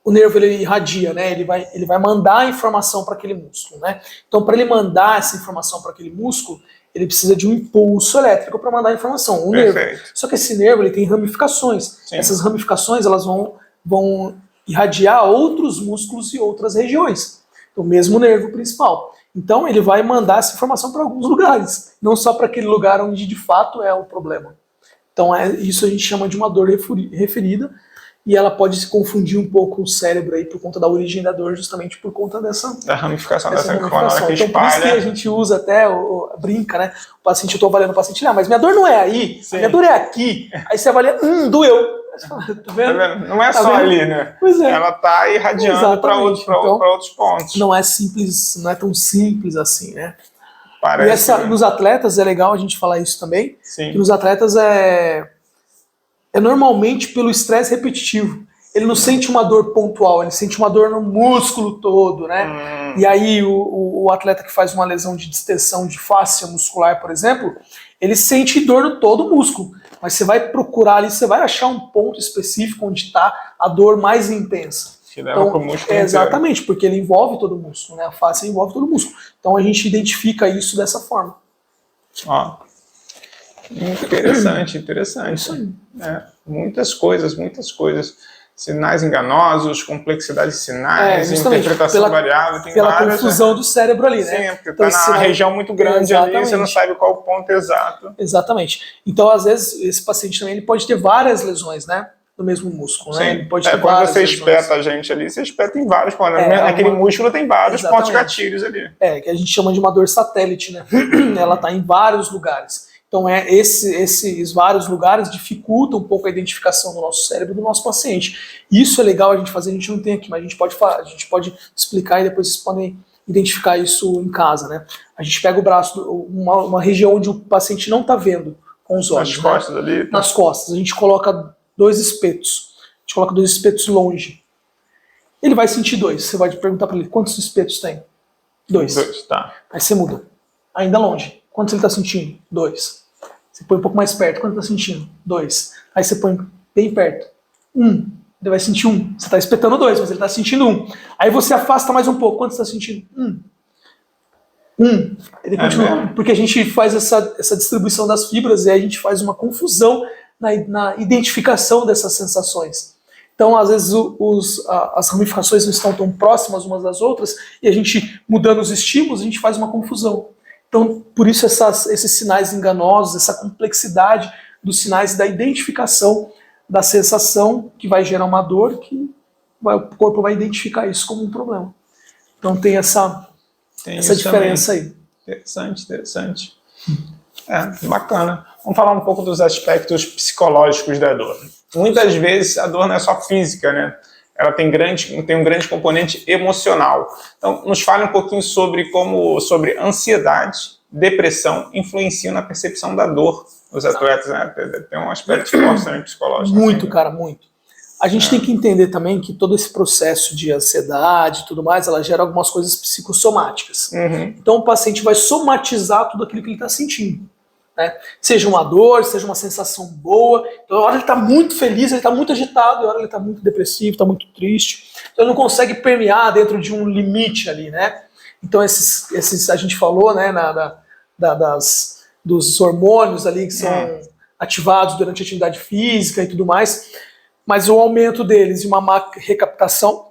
Speaker 2: o nervo ele irradia, né? Ele vai mandar a informação para aquele músculo, né? Então, para ele mandar essa informação para aquele músculo, ele precisa de um impulso elétrico para mandar a informação, o nervo. Só que esse nervo ele tem ramificações. Sim. Essas ramificações elas vão irradiar outros músculos e outras regiões. O mesmo nervo principal. Então, ele vai mandar essa informação para alguns lugares, não só para aquele lugar onde de fato é o problema. Então, isso a gente chama de uma dor referida, e ela pode se confundir um pouco o cérebro aí por conta da origem da dor, justamente por conta da
Speaker 1: ramificação dessa ramificação.
Speaker 2: Que então, por isso que a gente usa até, brinca, né? O paciente, eu estou avaliando o paciente, mas minha dor não é aí, minha dor é aqui. Aí você avalia, doeu. Tá vendo?
Speaker 1: Não é só ali, né?
Speaker 2: Pois é.
Speaker 1: Ela está irradiando para outros pontos.
Speaker 2: Não é simples, não é tão simples assim, né?
Speaker 1: Parece.
Speaker 2: E nos atletas é legal a gente falar isso também.
Speaker 1: Sim.
Speaker 2: Que nos atletas é normalmente pelo estresse repetitivo. Ele não sente uma dor pontual, ele sente uma dor no músculo todo, né? E aí o atleta que faz uma lesão de distensão de fáscia muscular, por exemplo, ele sente dor no todo o músculo. Mas você vai procurar ali, você vai achar um ponto específico onde está a dor mais intensa.
Speaker 1: Que leva pro músculo
Speaker 2: exatamente, porque ele envolve todo o músculo, né? A face envolve todo o músculo. Então a gente identifica isso dessa forma.
Speaker 1: Interessante.
Speaker 2: Isso aí.
Speaker 1: Muitas coisas. Sinais enganosos, complexidade de sinais, interpretação variável. Tem
Speaker 2: pela
Speaker 1: várias,
Speaker 2: confusão do cérebro ali, né?
Speaker 1: Sim, porque então, está na região muito grande ali, você não sabe qual o ponto exato.
Speaker 2: Exatamente. Então, às vezes, esse paciente também ele pode ter várias lesões, né? No mesmo músculo, né? Ele pode ter
Speaker 1: quando você espeta a gente ali, você espeta em vários pontos. Naquele músculo tem vários pontos gatilhos ali.
Speaker 2: Que a gente chama de uma dor satélite, né? Ela está em vários lugares. Então, esses vários lugares dificultam um pouco a identificação do nosso cérebro do nosso paciente. Isso é legal a gente fazer, a gente não tem aqui, mas a gente pode explicar e depois vocês podem identificar isso em casa, né? A gente pega o braço, uma região onde o paciente não está vendo com os olhos.
Speaker 1: Nas costas ali?
Speaker 2: Nas costas. A gente coloca 2 espetos. A gente coloca 2 espetos longe. Ele vai sentir 2. Você vai perguntar para ele, quantos espetos tem? 2.
Speaker 1: 2, tá.
Speaker 2: Aí você muda. Ainda longe. Quantos ele está sentindo? 2. Você põe um pouco mais perto. Quanto está sentindo? 2. Aí você põe bem perto. 1. Ele vai sentir 1. Você está espetando 2, mas ele está sentindo 1. Aí você afasta mais um pouco. Quanto você está sentindo? 1. Ele continua. Porque a gente faz essa distribuição das fibras e a gente faz uma confusão na identificação dessas sensações. Então, às vezes, as ramificações não estão tão próximas umas das outras, e a gente, mudando os estímulos, a gente faz uma confusão. Então, por isso esses sinais enganosos, essa complexidade dos sinais da identificação da sensação que vai gerar uma dor, que o corpo vai identificar isso como um problema. Então tem essa diferença
Speaker 1: também.
Speaker 2: aí.
Speaker 1: Interessante. Bacana. Vamos falar um pouco dos aspectos psicológicos da dor. Muitas vezes a dor não é só física, né? Ela tem um grande componente emocional. Então, nos fale um pouquinho sobre ansiedade, depressão influenciam na percepção da dor dos atletas, né? Tem um aspecto forte também psicológico.
Speaker 2: Muito, assim, cara, muito. A gente tem que entender também que todo esse processo de ansiedade e tudo mais, ela gera algumas coisas psicossomáticas. Então o paciente vai somatizar tudo aquilo que ele está sentindo. Né? Seja uma dor, seja uma sensação boa. Então, a hora ele está muito feliz, ele está muito agitado, a hora ele está muito depressivo, está muito triste. Então, ele não consegue permear dentro de um limite ali, né? Então, esses a gente falou, né, dos hormônios ali que são ativados durante a atividade física e tudo mais, mas o aumento deles e uma má recaptação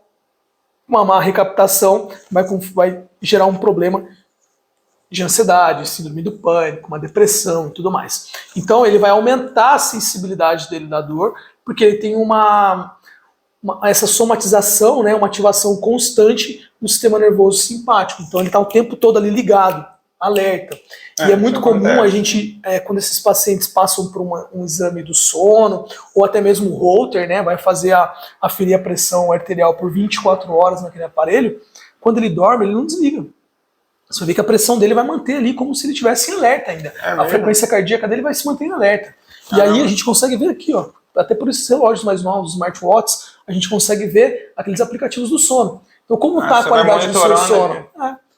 Speaker 2: vai gerar um problema de ansiedade, síndrome do pânico, uma depressão e tudo mais. Então ele vai aumentar a sensibilidade dele da dor, porque ele tem essa somatização, né, uma ativação constante no sistema nervoso simpático. Então ele está o tempo todo ali ligado, alerta. E é muito comum a gente, quando esses pacientes passam por um exame do sono, ou até mesmo o Holter, né, vai aferir a pressão arterial por 24 horas naquele aparelho, quando ele dorme, ele não desliga. Você vê que a pressão dele vai manter ali como se ele estivesse em alerta ainda. A frequência cardíaca dele vai se manter em alerta. E aí a gente consegue ver aqui, ó, até por esses relógios mais novos, os smartwatches, a gente consegue ver aqueles aplicativos do sono. Então como está a qualidade do seu sono?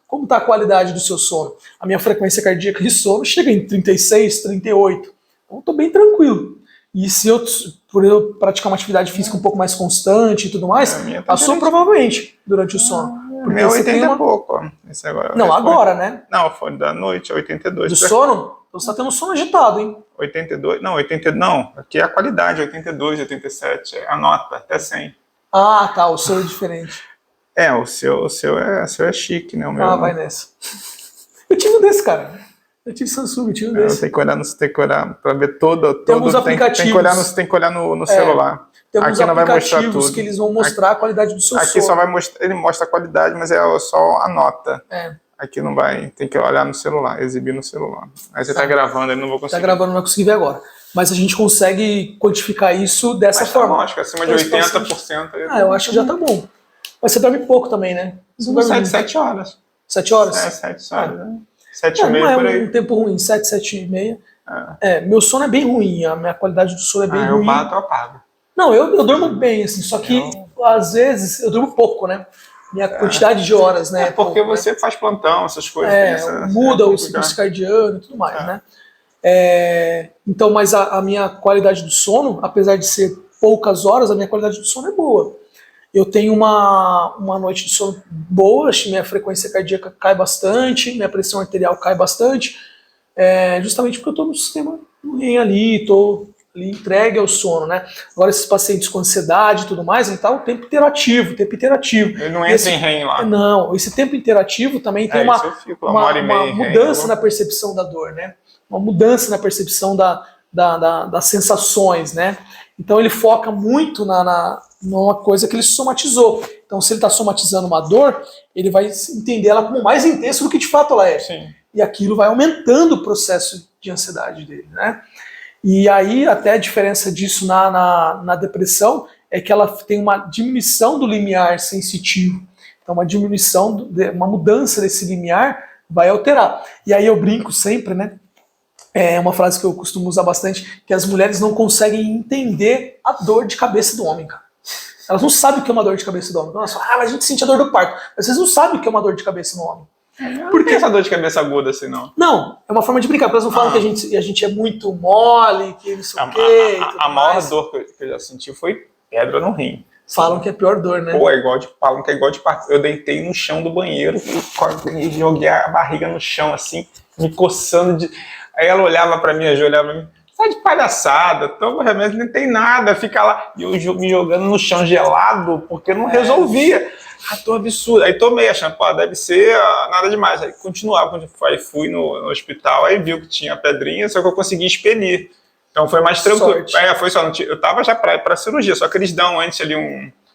Speaker 2: Como está a qualidade do seu sono? A minha frequência cardíaca de sono chega em 36, 38. Então estou bem tranquilo. E por eu praticar uma atividade física um pouco mais constante e tudo mais, passou provavelmente durante o sono.
Speaker 1: Porque meu 80 e pouco, ó. Esse agora,
Speaker 2: não, agora, né?
Speaker 1: Não, foi da noite, 82.
Speaker 2: Do sono? Então você tá tendo um sono agitado, hein?
Speaker 1: 82, não, 80, não. Aqui é a qualidade, 82, 87, a nota, até 100.
Speaker 2: Ah, tá, o seu é diferente.
Speaker 1: O seu é chique, né? O meu
Speaker 2: vai nessa. Eu tive um desse, cara. Eu tive Samsung, eu tive um desse.
Speaker 1: Tem que olhar pra ver todo.
Speaker 2: Tem alguns aplicativos.
Speaker 1: Tem que olhar no celular.
Speaker 2: Tem alguns aplicativos que eles vão mostrar a qualidade do seu sono.
Speaker 1: Aqui só vai mostrar, ele mostra a qualidade, mas é só a nota. Aqui não vai, tem que olhar no celular, exibir no celular. Aí você tá gravando, ele não vou conseguir.
Speaker 2: Tá gravando, não vai conseguir ver agora. Mas a gente consegue quantificar isso dessa forma.
Speaker 1: Acho que acima de 80%.
Speaker 2: Eu acho que já tá bom. Mas você dorme pouco também, né?
Speaker 1: Você dorme 7 horas.
Speaker 2: 7 horas?
Speaker 1: 7 horas, né? 7 e meia por aí.
Speaker 2: Não é um tempo ruim, 7, 7 e meia. Meu sono é bem ruim, a minha qualidade do sono é bem ruim.
Speaker 1: Eu bato, eu apago.
Speaker 2: Não, eu durmo bem, assim, só que às vezes eu durmo pouco, né? Minha quantidade de horas, né?
Speaker 1: Porque você faz plantão, essas coisas.
Speaker 2: Muda o ciclo circadiano e tudo mais, né? Então, mas a minha qualidade do sono, apesar de ser poucas horas, a minha qualidade do sono é boa. Eu tenho uma noite de sono boa, minha frequência cardíaca cai bastante, minha pressão arterial cai bastante, justamente porque eu estou no sistema do REM ali, estou ali entregue ao sono, né? Agora esses pacientes com ansiedade e tudo mais, ele está o tempo interativo. Ele
Speaker 1: não entra em REM lá.
Speaker 2: Não, esse tempo interativo também tem uma mudança na percepção da dor, né? Uma mudança na percepção das sensações, né? Então ele foca muito numa coisa que ele somatizou. Então se ele está somatizando uma dor, ele vai entender ela como mais intensa do que de fato ela é.
Speaker 1: Sim.
Speaker 2: E aquilo vai aumentando o processo de ansiedade dele, né? E aí até a diferença disso na depressão é que ela tem uma diminuição do limiar sensitivo. Então uma mudança desse limiar vai alterar. E aí eu brinco sempre, né? É uma frase que eu costumo usar bastante, que as mulheres não conseguem entender a dor de cabeça do homem, cara. Elas não sabem o que é uma dor de cabeça do homem. Elas falam, mas a gente sente a dor do parto. Mas vocês não sabem o que é uma dor de cabeça no homem.
Speaker 1: Por que essa dor de cabeça aguda assim, não?
Speaker 2: Não, é uma forma de brincar. Elas não falam que a gente é muito mole, que não sei o quê.
Speaker 1: A maior dor que eu já senti foi pedra no rim.
Speaker 2: Falam que é a pior dor, né?
Speaker 1: Falam que é igual de parto. Eu deitei no chão do banheiro e joguei a barriga no chão, assim, me coçando de... Aí ela olhava pra mim, a Jo olhava pra mim, tá de palhaçada, toma remédio, não tem nada, fica lá. E eu me jogando no chão gelado, porque não resolvia. Tô absurdo. Aí tomei, achando, pô, deve ser nada demais. Aí continuava, aí fui no hospital, aí viu que tinha pedrinha, só que eu consegui expelir. Então foi mais tranquilo. Foi só, eu tava já pra cirurgia, só que eles dão antes ali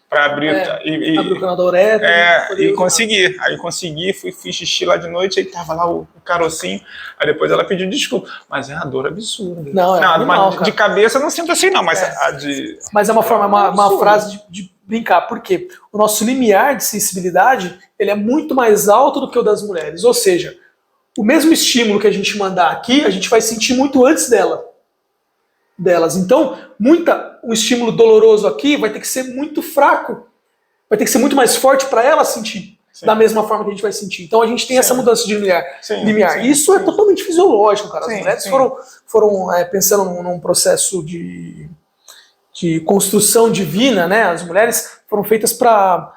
Speaker 1: pra abrir
Speaker 2: abrir o canal da uretra.
Speaker 1: E consegui. Aí consegui, fiz xixi lá de noite, aí tava lá o carocinho. Aí depois ela pediu desculpa. Mas é uma dor absurda.
Speaker 2: Não, animal,
Speaker 1: de cabeça eu não sinto assim, não, mas a de.
Speaker 2: Mas é uma frase de brincar, porque o nosso limiar de sensibilidade ele é muito mais alto do que o das mulheres. Ou seja, o mesmo estímulo que a gente mandar aqui, a gente vai sentir muito antes delas. Então, um estímulo doloroso aqui vai ter que ser muito fraco, vai ter que ser muito mais forte para ela sentir, da mesma forma que a gente vai sentir. Então a gente tem essa mudança de limiar. Isso é totalmente fisiológico, cara. As mulheres foram pensando num processo de construção divina, né? As mulheres foram feitas para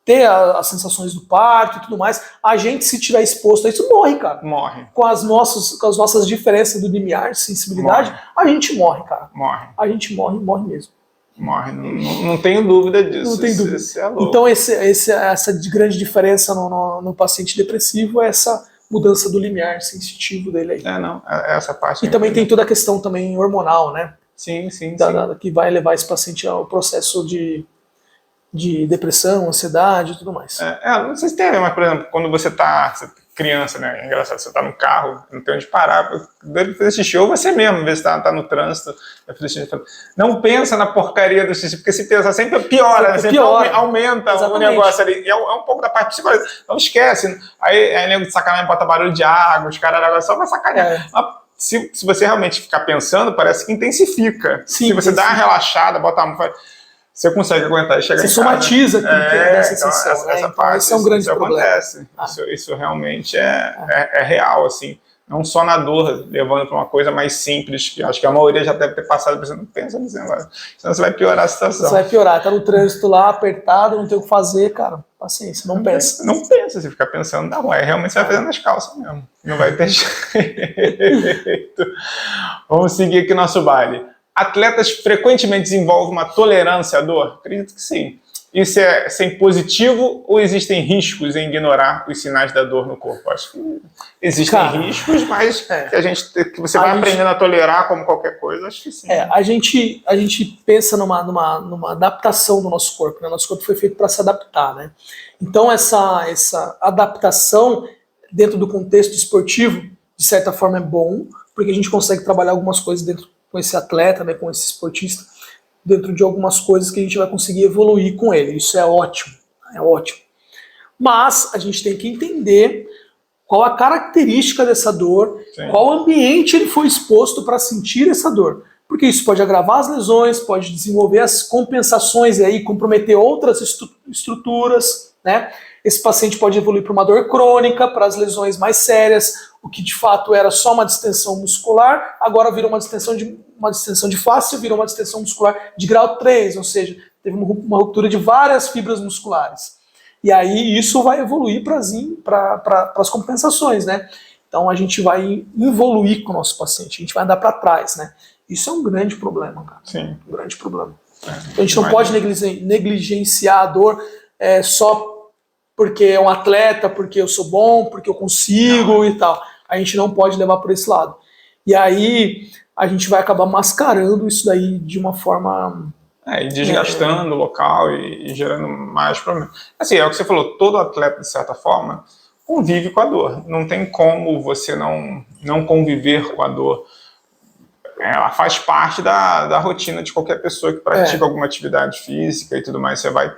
Speaker 2: ter as sensações do parto e tudo mais. A gente, se tiver exposto a isso, morre, cara.
Speaker 1: Morre.
Speaker 2: Com as nossas diferenças do limiar, de sensibilidade, a gente morre, cara.
Speaker 1: Morre.
Speaker 2: A gente morre mesmo.
Speaker 1: Morre, não tenho dúvida disso.
Speaker 2: Não tem dúvida.
Speaker 1: Isso é louco.
Speaker 2: Então essa grande diferença no paciente depressivo é essa mudança do limiar sensitivo dele aí.
Speaker 1: Essa parte.
Speaker 2: E também tem toda a questão também hormonal, né?
Speaker 1: Sim.
Speaker 2: Que vai levar esse paciente ao processo de depressão, ansiedade e tudo mais.
Speaker 1: Não sei se tem, mas, por exemplo, quando você tá criança, né? É engraçado, você tá no carro, não tem onde parar, deve fazer xixi, ou você mesmo, ver se tá no trânsito, não pensa na porcaria do xixi, porque se pensar sempre piora, né? Sempre aumenta o negócio ali. E é um pouco da parte psicológica. Não esquece. Aí nego de sacanagem bota barulho de água, os caras só pra sacanear. Se você realmente ficar pensando, parece que intensifica. Se você dá uma relaxada, bota a você consegue aguentar e chegar em casa.
Speaker 2: Você somatiza essa sensação.
Speaker 1: Então, essa parte,
Speaker 2: isso é um grande problema.
Speaker 1: Acontece. Isso realmente é real, assim. Não só na dor, levando para uma coisa mais simples, que acho que a maioria já deve ter passado, pensando, não pensa nisso agora, senão você vai piorar a situação.
Speaker 2: Você vai piorar, tá no trânsito lá, apertado, não tem o que fazer, cara, paciência, não pensa.
Speaker 1: Não pensa, se ficar pensando, não, realmente você vai fazendo as calças mesmo, não vai ter jeito. Vamos seguir aqui nosso baile. Atletas frequentemente desenvolvem uma tolerância à dor? Acredito que sim. Isso é sem positivo ou existem riscos em ignorar os sinais da dor no corpo? Acho que existem riscos, mas que você vai aprendendo a tolerar como qualquer coisa, acho que sim.
Speaker 2: A gente pensa numa adaptação do nosso corpo, né? Nosso corpo foi feito para se adaptar, né? Então essa adaptação dentro do contexto esportivo, de certa forma é bom, porque a gente consegue trabalhar algumas coisas dentro com esse atleta, né, com esse esportista, dentro de algumas coisas que a gente vai conseguir evoluir com ele. Isso é ótimo, Mas a gente tem que entender qual a característica dessa dor, qual ambiente ele foi exposto para sentir essa dor. Porque isso pode agravar as lesões, pode desenvolver as compensações e aí comprometer outras estruturas, né? Esse paciente pode evoluir para uma dor crônica, para as lesões mais sérias, o que de fato era só uma distensão muscular, agora virou uma distensão de face, virou uma distensão muscular de grau 3, ou seja, teve uma ruptura de várias fibras musculares. E aí isso vai evoluir para as compensações, né? Então a gente vai evoluir com o nosso paciente, a gente vai andar para trás, né? Isso é um grande problema, cara.
Speaker 1: Sim.
Speaker 2: Um grande problema. Então, a gente não pode negligenciar a dor só porque é um atleta, porque eu sou bom, porque eu consigo e tal. A gente não pode levar por esse lado. E aí a gente vai acabar mascarando isso daí de uma forma...
Speaker 1: e desgastando o local e gerando mais problemas. Assim, é o que você falou, todo atleta, de certa forma, convive com a dor. Não tem como você não conviver com a dor. Ela faz parte da rotina de qualquer pessoa que pratica alguma atividade física e tudo mais. Você vai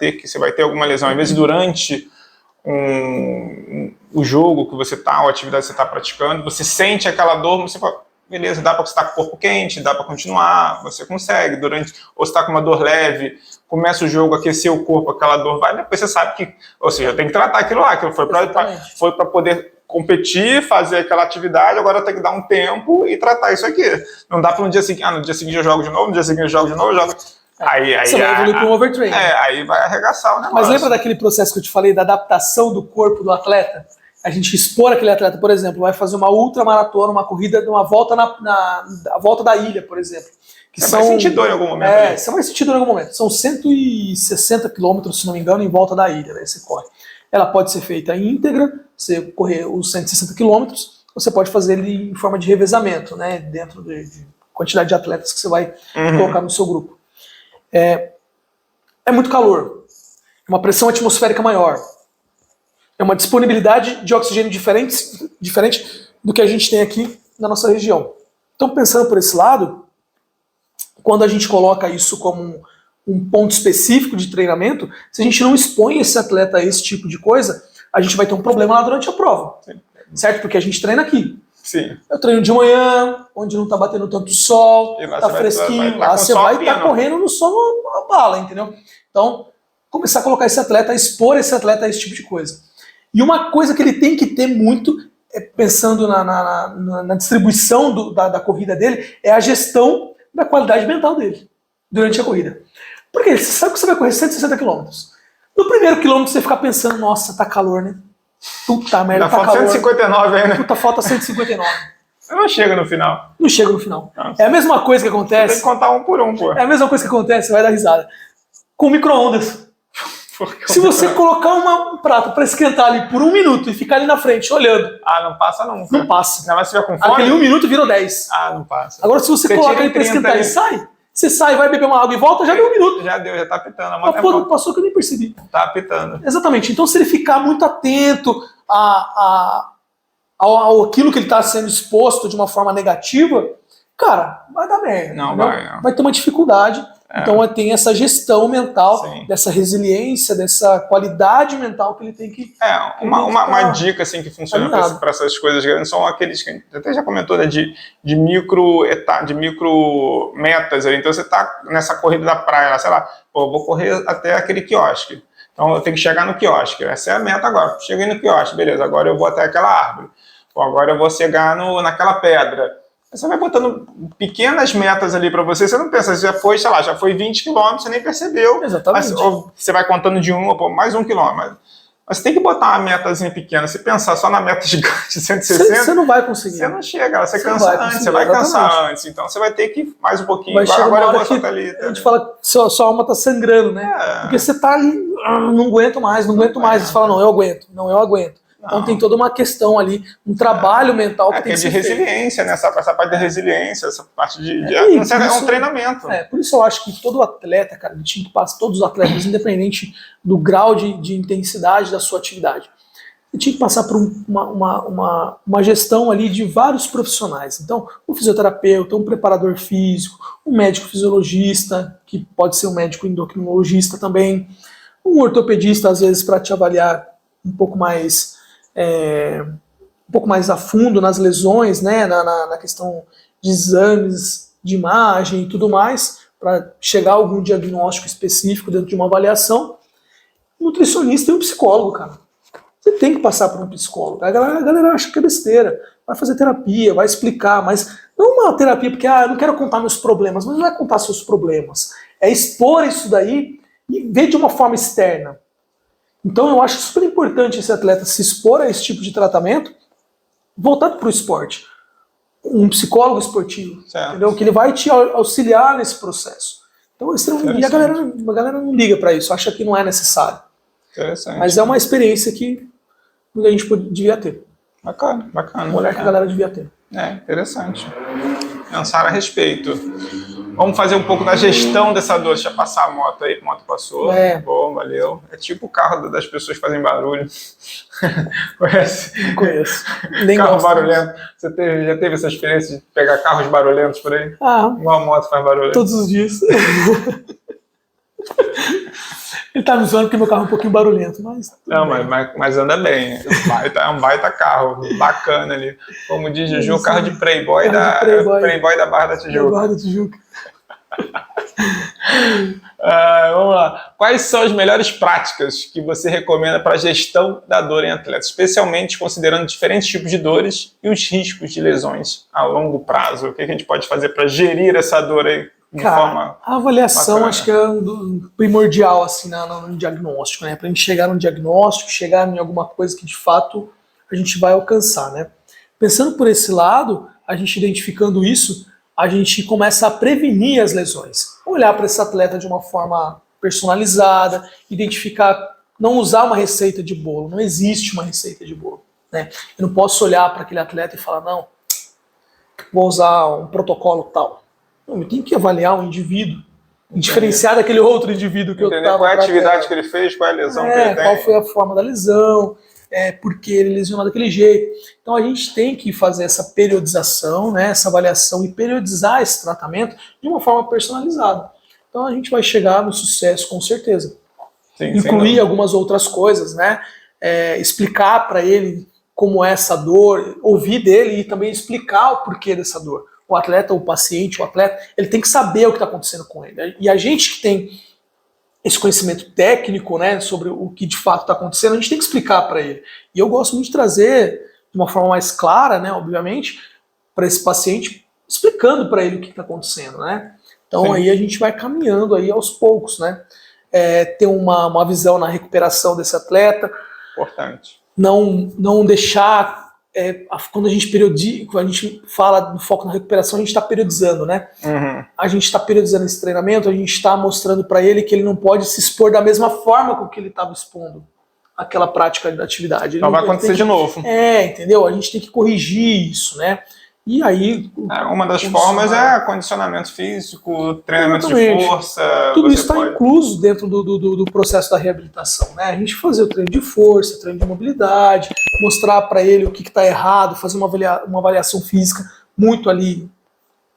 Speaker 1: ter alguma lesão. Às vezes, durante o jogo que você está, ou a atividade que você está praticando, você sente aquela dor, você fala, beleza, dá para você estar com o corpo quente, dá para continuar, você consegue. Ou você está com uma dor leve, começa o jogo, aquecer o corpo, aquela dor vai, depois você sabe que, ou seja, tem que tratar aquilo lá, aquilo foi para poder competir, fazer aquela atividade, agora tem que dar um tempo e tratar isso aqui. Não dá para no dia seguinte eu jogo de novo, no dia seguinte eu jogo de novo, Aí
Speaker 2: você vai evoluir para um overtraining.
Speaker 1: Aí vai arregaçar o negócio.
Speaker 2: Mas lembra daquele processo que eu te falei, da adaptação do corpo do atleta? a gente expor aquele atleta, por exemplo, vai fazer uma ultramaratona, uma corrida, uma volta a volta da ilha, por exemplo. Que
Speaker 1: você vai sentir dor em algum momento.
Speaker 2: Você vai sentir dor em algum momento. São 160 quilômetros, se não me engano, em volta da ilha, né? Você corre. Ela pode ser feita íntegra, você correr os 160 quilômetros, ou você pode fazer ele em forma de revezamento, né? Dentro de quantidade de atletas que você vai colocar no seu grupo. É muito calor, uma pressão atmosférica maior, é uma disponibilidade de oxigênio diferente do que a gente tem aqui na nossa região. Então, pensando por esse lado, quando a gente coloca isso como um ponto específico de treinamento, se a gente não expõe esse atleta a esse tipo de coisa, a gente vai ter um problema lá durante a prova. Sim. Certo? Porque a gente treina aqui.
Speaker 1: Sim.
Speaker 2: Eu treino de manhã, onde não tá batendo tanto sol, tá fresquinho, lá você vai estar correndo no sol na bala, entendeu? Então, começar a colocar esse atleta, a expor esse atleta a esse tipo de coisa. E uma coisa que ele tem que ter muito, pensando na distribuição da corrida dele, é a gestão da qualidade mental dele durante a corrida. Porque você sabe que você vai correr 160 km. No primeiro quilômetro você fica pensando, nossa, tá calor, né? Puta merda, tá calor.
Speaker 1: Falta 159 aí, né?
Speaker 2: Puta, falta 159.
Speaker 1: Você não chega no final.
Speaker 2: Não chega no final. Nossa. É a mesma coisa que acontece...
Speaker 1: Você tem que contar um por um, pô.
Speaker 2: É a mesma coisa que acontece, você vai dar risada. Com micro-ondas. Se você colocar um prato pra esquentar ali por 1 minuto e ficar ali na frente olhando...
Speaker 1: Ah, não passa nunca.
Speaker 2: Não passa.
Speaker 1: Ainda mais se tiver com fome.
Speaker 2: Aquele 1 minuto virou 10.
Speaker 1: Ah, não passa.
Speaker 2: Agora se você coloca ele pra esquentar e sai... Você sai, vai beber uma água e volta, já deu 1 minuto.
Speaker 1: Já deu, já tá apitando.
Speaker 2: Passou que eu nem percebi.
Speaker 1: Tá apitando.
Speaker 2: Exatamente. Então, se ele ficar muito atento àquilo que ele está sendo exposto de uma forma negativa, cara, vai dar merda.
Speaker 1: Não, vai. Não.
Speaker 2: Vai ter uma dificuldade. Então, tem essa gestão mental, dessa resiliência, dessa qualidade mental que ele tem que...
Speaker 1: Uma dica assim, que funciona para essas coisas grandes são aqueles que a gente até já comentou, né, de micro metas. Então, você está nessa corrida da praia, sei lá, pô, vou correr até aquele quiosque. Então, eu tenho que chegar no quiosque. Essa é a meta agora. Cheguei no quiosque, beleza, agora eu vou até aquela árvore. Ou agora eu vou chegar naquela pedra. Você vai botando pequenas metas ali para você não pensa, já foi, sei lá, já foi 20 km, você nem percebeu.
Speaker 2: Exatamente.
Speaker 1: Ou você vai contando de mais 1 km. Mas você tem que botar uma metazinha pequena. Se pensar só na meta gigante de 160,
Speaker 2: você não vai conseguir.
Speaker 1: Você não chega, você cansa antes, você vai cansar antes. Então você vai ter que ir mais um pouquinho.
Speaker 2: Agora eu vou soltar ali. A gente fala que sua alma tá sangrando, né? Porque você tá ali, não aguento mais. Você fala, não, eu aguento. Então tem toda uma questão ali, um trabalho mental que tem que ser feito.
Speaker 1: De resiliência, né? Essa parte da resiliência, essa parte é um treinamento.
Speaker 2: Por isso eu acho que todo atleta, cara, tinha que passar, todos os atletas, independente do grau de intensidade da sua atividade, tinha que passar por uma gestão ali de vários profissionais. Então, um fisioterapeuta, um preparador físico, um médico fisiologista, que pode ser um médico endocrinologista também, um ortopedista, às vezes, para te avaliar um pouco mais a fundo nas lesões, né, na questão de exames de imagem e tudo mais, para chegar a algum diagnóstico específico dentro de uma avaliação. Um nutricionista e um psicólogo, cara. Você tem que passar por um psicólogo. A galera acha que é besteira. Vai fazer terapia, vai explicar, mas não uma terapia porque eu não quero contar meus problemas, mas não é contar seus problemas. É expor isso daí e ver de uma forma externa. Então eu acho super importante esse atleta se expor a esse tipo de tratamento voltado para o esporte. Um psicólogo esportivo, entendeu? Que ele vai te auxiliar nesse processo. Então, e a galera não liga para isso, acha que não é necessário. Mas é uma experiência que a gente devia ter.
Speaker 1: Bacana.
Speaker 2: Uma olhar que a galera devia ter.
Speaker 1: Interessante. Pensar a respeito. Vamos fazer um pouco da gestão dessa dor. Deixa eu passar a moto aí. A moto passou. Bom, valeu. É tipo o carro das pessoas que fazem barulho. Conhece?
Speaker 2: Não conheço. Nem
Speaker 1: carro
Speaker 2: gosto.
Speaker 1: Barulhento. Você já teve essa experiência de pegar carros barulhentos por aí? Igual a moto faz barulho.
Speaker 2: Todos os dias. Ele tá me zoando porque meu carro é um pouquinho barulhento, mas...
Speaker 1: Não, mas anda bem. É um baita carro, bacana ali. Como diz Juju, o carro de Playboy, Playboy da Barra da Tijuca.
Speaker 2: Barra da Tijuca.
Speaker 1: Vamos lá. Quais são as melhores práticas que você recomenda para a gestão da dor em atletas, especialmente considerando diferentes tipos de dores e os riscos de lesões a longo prazo? O que a gente pode fazer para gerir essa dor aí?
Speaker 2: Cara, a avaliação bacana. Acho que é primordial assim, no diagnóstico, né? Pra gente chegar no diagnóstico, chegar em alguma coisa que de fato a gente vai alcançar, né? Pensando por esse lado, a gente identificando isso, a gente começa a prevenir as lesões. Olhar para esse atleta de uma forma personalizada, identificar, não usar uma receita de bolo, não existe uma receita de bolo, né? Eu não posso olhar para aquele atleta e falar, não, vou usar um protocolo tal. Não, eu tenho que avaliar um indivíduo, diferenciar daquele outro indivíduo que eu estava.
Speaker 1: Qual é a atividade que ele fez, qual é a lesão que ele tem.
Speaker 2: Qual foi a forma da lesão, por que ele lesionou daquele jeito. Então a gente tem que fazer essa periodização, né, essa avaliação e periodizar esse tratamento de uma forma personalizada. Então a gente vai chegar no sucesso com certeza.
Speaker 1: Sim,
Speaker 2: incluir algumas outras coisas, né? Explicar para ele como é essa dor, ouvir dele e também explicar o porquê dessa dor. O atleta, o paciente, o atleta, ele tem que saber o que está acontecendo com ele. E a gente que tem esse conhecimento técnico, né, sobre o que de fato está acontecendo, a gente tem que explicar para ele. E eu gosto muito de trazer de uma forma mais clara, né, obviamente, para esse paciente, explicando para ele o que está acontecendo, né? Então Sim. Aí a gente vai caminhando aí aos poucos, né? Ter uma visão na recuperação desse atleta.
Speaker 1: Importante.
Speaker 2: Não deixar, quando a gente fala do foco na recuperação, a gente está periodizando, né?
Speaker 1: Uhum.
Speaker 2: A gente está periodizando esse treinamento, a gente está mostrando para ele que ele não pode se expor da mesma forma com que ele estava expondo aquela prática da atividade.
Speaker 1: Não vai acontecer de novo.
Speaker 2: Entendeu? A gente tem que corrigir isso, né? E aí...
Speaker 1: uma das formas é condicionamento físico, treinamento de força.
Speaker 2: Tudo isso está incluso dentro do processo da reabilitação, né? A gente fazer o treino de força, treino de mobilidade, mostrar para ele o que está errado, fazer uma avaliação física muito ali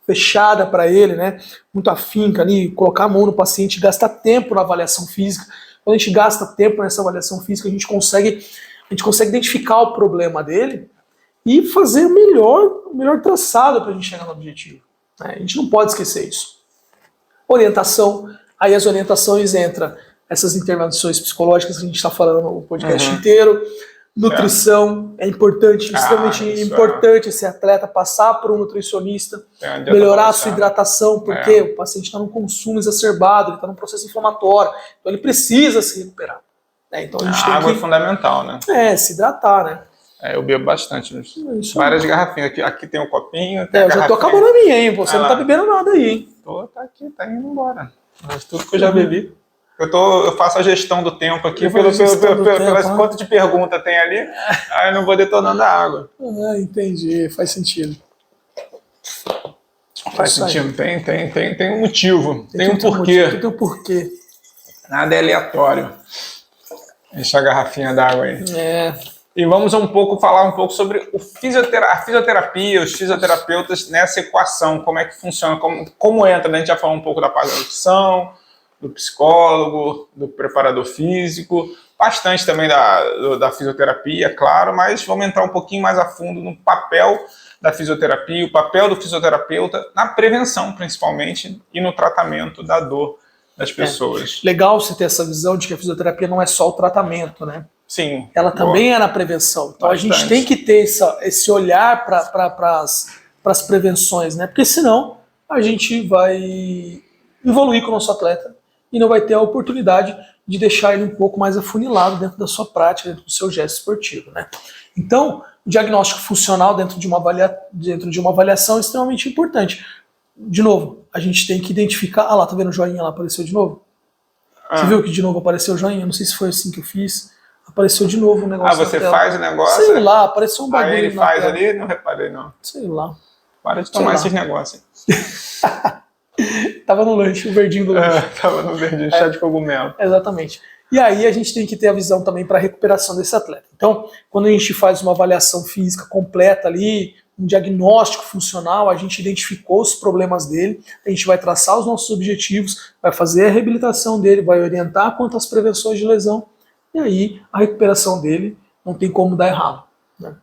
Speaker 2: fechada para ele, né? Muito afinca ali, colocar a mão no paciente, gastar tempo na avaliação física. Quando a gente gasta tempo nessa avaliação física, a gente consegue identificar o problema dele e fazer o melhor traçado para a gente chegar no objetivo. A gente não pode esquecer isso. Orientação, aí as orientações entram essas intervenções psicológicas que a gente está falando no podcast inteiro. Nutrição é importante, extremamente importante esse atleta passar por um nutricionista, melhorar a sua hidratação, porque o paciente está num consumo exacerbado, ele está num processo inflamatório, então ele precisa se recuperar. Então a gente tem
Speaker 1: água é fundamental, né?
Speaker 2: Se hidratar, né?
Speaker 1: Eu bebo bastante. Várias garrafinhas. Aqui tem um copinho. Tem
Speaker 2: eu já tô acabando a minha, hein? Você não tá bebendo nada aí, hein?
Speaker 1: Tá aqui, tá indo embora. Mas tudo que eu já bebi. Eu faço a gestão do tempo aqui, pelas quantas de pergunta tem ali, aí eu não vou detonando a água.
Speaker 2: Entendi. Faz sentido.
Speaker 1: Faz sentido. Tem um motivo. Tem um porquê.
Speaker 2: Tem um porquê.
Speaker 1: Nada é aleatório. Deixa a garrafinha d'água aí. E vamos falar um pouco sobre a fisioterapia, os fisioterapeutas nessa equação, como é que funciona, como entra, né? A gente já falou um pouco da parte da nutrição, do psicólogo, do preparador físico, bastante também da fisioterapia, claro, mas vamos entrar um pouquinho mais a fundo no papel da fisioterapia, o papel do fisioterapeuta na prevenção, principalmente, e no tratamento da dor das pessoas.
Speaker 2: Legal você ter essa visão de que a fisioterapia não é só o tratamento, né?
Speaker 1: Sim.
Speaker 2: Ela também é na prevenção. Então bastante. A gente tem que ter esse olhar para as prevenções, né? Porque senão a gente vai evoluir com o nosso atleta e não vai ter a oportunidade de deixar ele um pouco mais afunilado dentro da sua prática, dentro do seu gesto esportivo, né? Então, o diagnóstico funcional dentro de uma avaliação é extremamente importante. De novo, a gente tem que identificar... Ah lá, tá vendo o joinha lá? Apareceu de novo? Você viu que de novo apareceu o joinha? Não sei se foi assim que eu fiz. Apareceu de novo o negócio.
Speaker 1: Você faz o negócio?
Speaker 2: Sei lá, apareceu um bagulho.
Speaker 1: Aí ele faz ali, não reparei não.
Speaker 2: Sei lá.
Speaker 1: Para de tomar esses negócios.
Speaker 2: Tava no lanche, o verdinho do lanche.
Speaker 1: Tava no verdinho, chá de cogumelo.
Speaker 2: Exatamente. E aí a gente tem que ter a visão também para a recuperação desse atleta. Então, quando a gente faz uma avaliação física completa ali, um diagnóstico funcional, a gente identificou os problemas dele, a gente vai traçar os nossos objetivos, vai fazer a reabilitação dele, vai orientar quanto às prevenções de lesão, e aí a recuperação dele não tem como dar errado, né?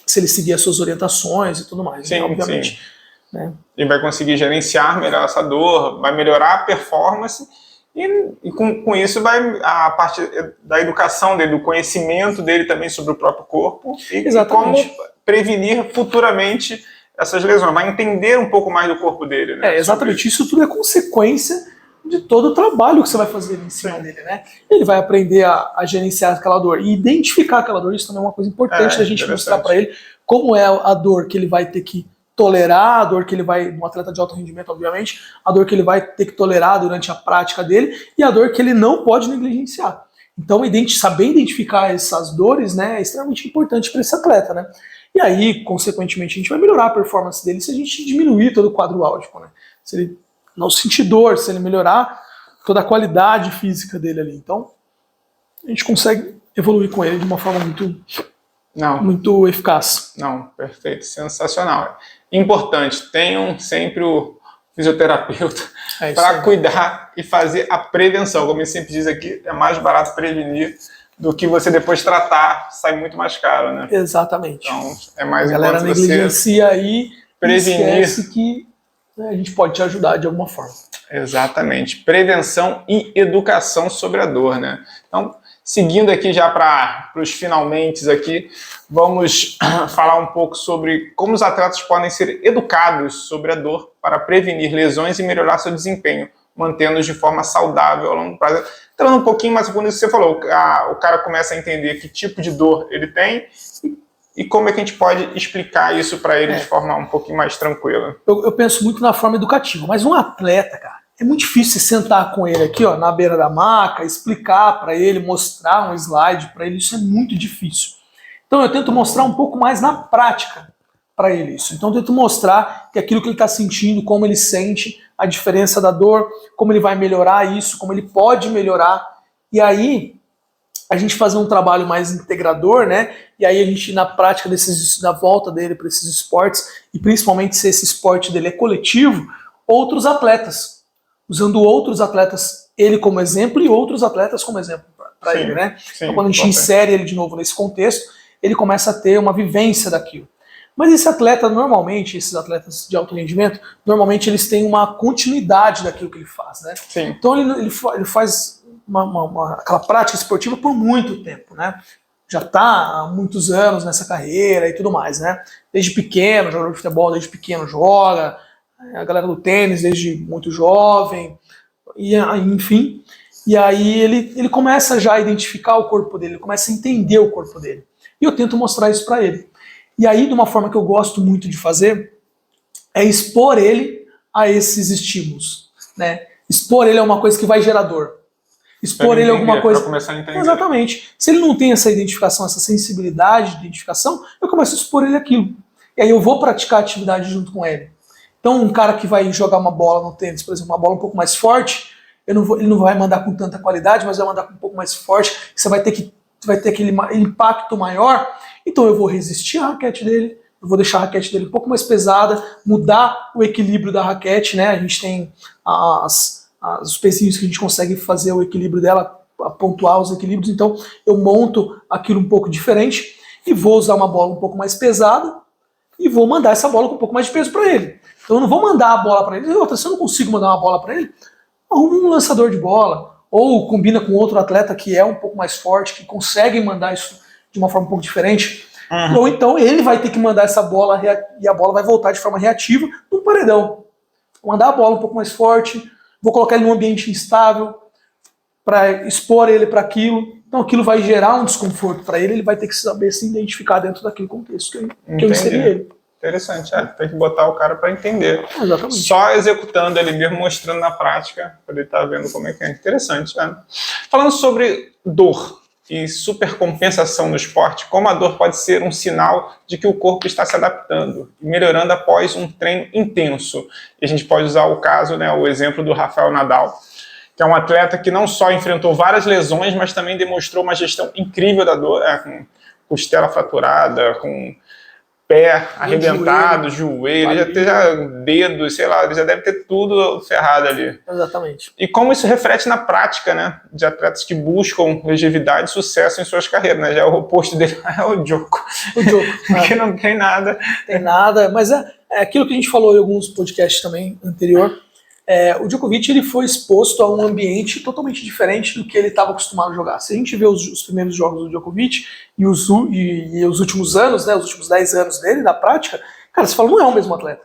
Speaker 2: Se ele seguir as suas orientações e tudo mais,
Speaker 1: sim,
Speaker 2: né? Obviamente.
Speaker 1: Sim.
Speaker 2: Né?
Speaker 1: Ele vai conseguir gerenciar melhor essa dor, vai melhorar a performance e com isso vai a parte da educação dele, do conhecimento dele também sobre o próprio corpo e como prevenir futuramente essas lesões, vai entender um pouco mais do corpo dele. Né?
Speaker 2: Exatamente. Isso tudo é consequência de todo o trabalho que você vai fazer em cima dele, né? Ele vai aprender a gerenciar aquela dor e identificar aquela dor. Isso também é uma coisa importante da gente mostrar para ele como é a dor que ele vai ter que tolerar, a dor que ele vai, um atleta de alto rendimento, obviamente, a dor que ele vai ter que tolerar durante a prática dele e a dor que ele não pode negligenciar. Então, saber identificar essas dores, né, é extremamente importante para esse atleta, né? E aí, consequentemente, a gente vai melhorar a performance dele se a gente diminuir todo o quadro álgico, né? Se ele não sentir dor, se ele melhorar toda a qualidade física dele ali. Então, a gente consegue evoluir com ele de uma forma muito eficaz.
Speaker 1: Não, perfeito, sensacional. Importante, tenham sempre o fisioterapeuta para cuidar e fazer a prevenção. Como ele sempre diz aqui, é mais barato prevenir do que você depois tratar, sai muito mais caro, né?
Speaker 2: Exatamente.
Speaker 1: Então, é mais
Speaker 2: a galera negligencia aí,
Speaker 1: prevenir.
Speaker 2: Esquece que a gente pode te ajudar de alguma forma.
Speaker 1: Exatamente. Prevenção e educação sobre a dor, né? Então, seguindo aqui já para os finalmente aqui, vamos falar um pouco sobre como os atletas podem ser educados sobre a dor para prevenir lesões e melhorar seu desempenho, mantendo-os de forma saudável ao longo prazo. Entrando um pouquinho mais fundo nisso que você falou, o cara começa a entender que tipo de dor ele tem e como é que a gente pode explicar isso para ele de forma um pouquinho mais tranquila.
Speaker 2: Eu penso muito na forma educativa, mas um atleta, cara, é muito difícil sentar com ele aqui, ó, na beira da maca, explicar para ele, mostrar um slide para ele, isso é muito difícil. Então eu tento mostrar um pouco mais na prática para ele isso. Então eu tento mostrar que aquilo que ele está sentindo, como ele sente, a diferença da dor, como ele vai melhorar isso, como ele pode melhorar. E aí a gente fazer um trabalho mais integrador, né? E aí a gente, na prática da volta dele para esses esportes, e principalmente se esse esporte dele é coletivo, outros atletas, usando outros atletas, ele como exemplo e outros atletas como exemplo para ele, né?
Speaker 1: Sim,
Speaker 2: então quando a gente insere ele de novo nesse contexto, ele começa a ter uma vivência daquilo. Mas esse atleta, normalmente, esses atletas de alto rendimento, normalmente eles têm uma continuidade daquilo que ele faz, né?
Speaker 1: Sim.
Speaker 2: Então ele faz aquela prática esportiva por muito tempo, né? Já está há muitos anos nessa carreira e tudo mais, né? Desde pequeno, jogador de futebol desde pequeno joga, a galera do tênis desde muito jovem, e enfim. E aí ele começa já a identificar o corpo dele, ele começa a entender o corpo dele. E eu tento mostrar isso para ele. E aí, de uma forma que eu gosto muito de fazer, é expor ele a esses estímulos, né? Expor ele a uma coisa que vai gerar dor. Expor ele a alguma coisa...
Speaker 1: Para começar a entender.
Speaker 2: Exatamente. Se ele não tem essa identificação, essa sensibilidade de identificação, eu começo a expor ele aquilo. E aí eu vou praticar a atividade junto com ele. Então, um cara que vai jogar uma bola no tênis, por exemplo, uma bola um pouco mais forte, ele não vai mandar com tanta qualidade, mas vai mandar com um pouco mais forte, você vai ter aquele impacto maior. Então eu vou resistir à raquete dele, eu vou deixar a raquete dele um pouco mais pesada, mudar o equilíbrio da raquete, né? A gente tem os pezinhos que a gente consegue fazer o equilíbrio dela, pontuar os equilíbrios, então eu monto aquilo um pouco diferente e vou usar uma bola um pouco mais pesada e vou mandar essa bola com um pouco mais de peso para ele. Então eu não vou mandar a bola para ele, se eu não consigo mandar uma bola para ele, arruma um lançador de bola, ou combina com outro atleta que é um pouco mais forte, que consegue mandar isso de uma forma um pouco diferente, ou então ele vai ter que mandar essa bola e a bola vai voltar de forma reativa no paredão. Vou mandar a bola um pouco mais forte, vou colocar ele num ambiente instável para expor ele para aquilo, então aquilo vai gerar um desconforto para ele, ele vai ter que saber se identificar dentro daquele contexto que eu inseri ele.
Speaker 1: Interessante, tem que botar o cara para entender.
Speaker 2: Exatamente.
Speaker 1: Só executando ele mesmo, mostrando na prática, para ele estar vendo como é que é. Interessante, Falando sobre dor e supercompensação no esporte, como a dor pode ser um sinal de que o corpo está se adaptando e melhorando após um treino intenso. E a gente pode usar o caso, o exemplo do Rafael Nadal, que é um atleta que não só enfrentou várias lesões, mas também demonstrou uma gestão incrível da dor, com costela fraturada, com pé arrebentado, joelho, ele já tem dedo, sei lá, ele já deve ter tudo ferrado ali.
Speaker 2: Exatamente.
Speaker 1: E como isso reflete na prática, de atletas que buscam longevidade e sucesso em suas carreiras, Já o oposto dele é o Djoko. Que não tem nada.
Speaker 2: Tem nada, mas é aquilo que a gente falou em alguns podcasts também anterior. O Djokovic ele foi exposto a um ambiente totalmente diferente do que ele estava acostumado a jogar. Se a gente vê os primeiros jogos do Djokovic e os últimos anos, os últimos 10 anos dele na prática, cara, você fala, não é o mesmo atleta.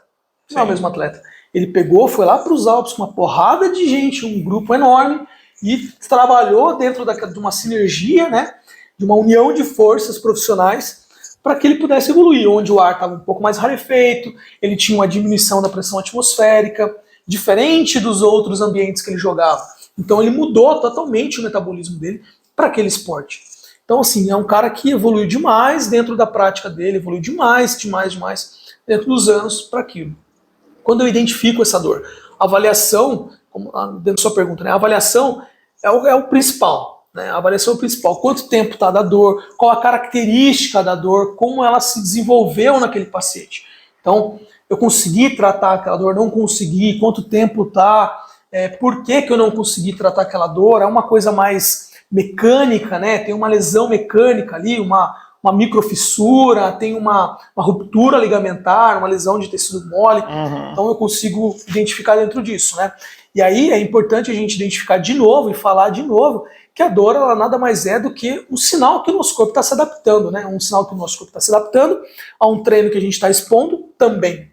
Speaker 2: Não é o mesmo atleta. Ele pegou, foi lá para os Alpes com uma porrada de gente, um grupo enorme, e trabalhou dentro de uma sinergia, né, de uma união de forças profissionais para que ele pudesse evoluir, onde o ar estava um pouco mais rarefeito, ele tinha uma diminuição da pressão atmosférica, diferente dos outros ambientes que ele jogava. Então ele mudou totalmente o metabolismo dele para aquele esporte. Então, assim, é um cara que evoluiu demais dentro da prática dele, evoluiu demais dentro dos anos para aquilo. Quando eu identifico essa dor, a avaliação, dentro da sua pergunta, né, a avaliação é o principal. Né, a avaliação é o principal. Quanto tempo está da dor, qual a característica da dor, como ela se desenvolveu naquele paciente. Então, eu consegui tratar aquela dor, não consegui, quanto tempo está, por que eu não consegui tratar aquela dor, é uma coisa mais mecânica, né? Tem uma lesão mecânica ali, uma microfissura, tem uma ruptura ligamentar, uma lesão de tecido mole, então eu consigo identificar dentro disso, né? E aí é importante a gente identificar de novo e falar de novo que a dor ela nada mais é do que um sinal que o nosso corpo está se adaptando, né? Um sinal que o nosso corpo está se adaptando a um treino que a gente está expondo também.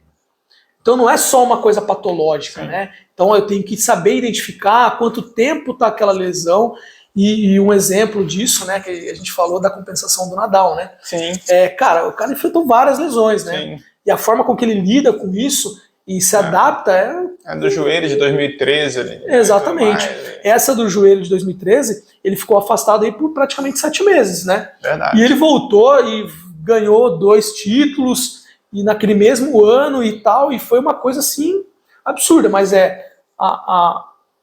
Speaker 2: Então não é só uma coisa patológica, né? Então eu tenho que saber identificar quanto tempo está aquela lesão. E um exemplo disso, né, que a gente falou da compensação do Nadal, né?
Speaker 1: Sim.
Speaker 2: Cara, o cara enfrentou várias lesões, né? Sim. E a forma com que ele lida com isso e se adapta
Speaker 1: é do joelho de 2013 ali.
Speaker 2: Exatamente. Essa do joelho de 2013, ele ficou afastado aí por praticamente 7 meses, né?
Speaker 1: Verdade.
Speaker 2: E ele voltou e ganhou 2 títulos e naquele mesmo ano e tal, e foi uma coisa assim absurda, mas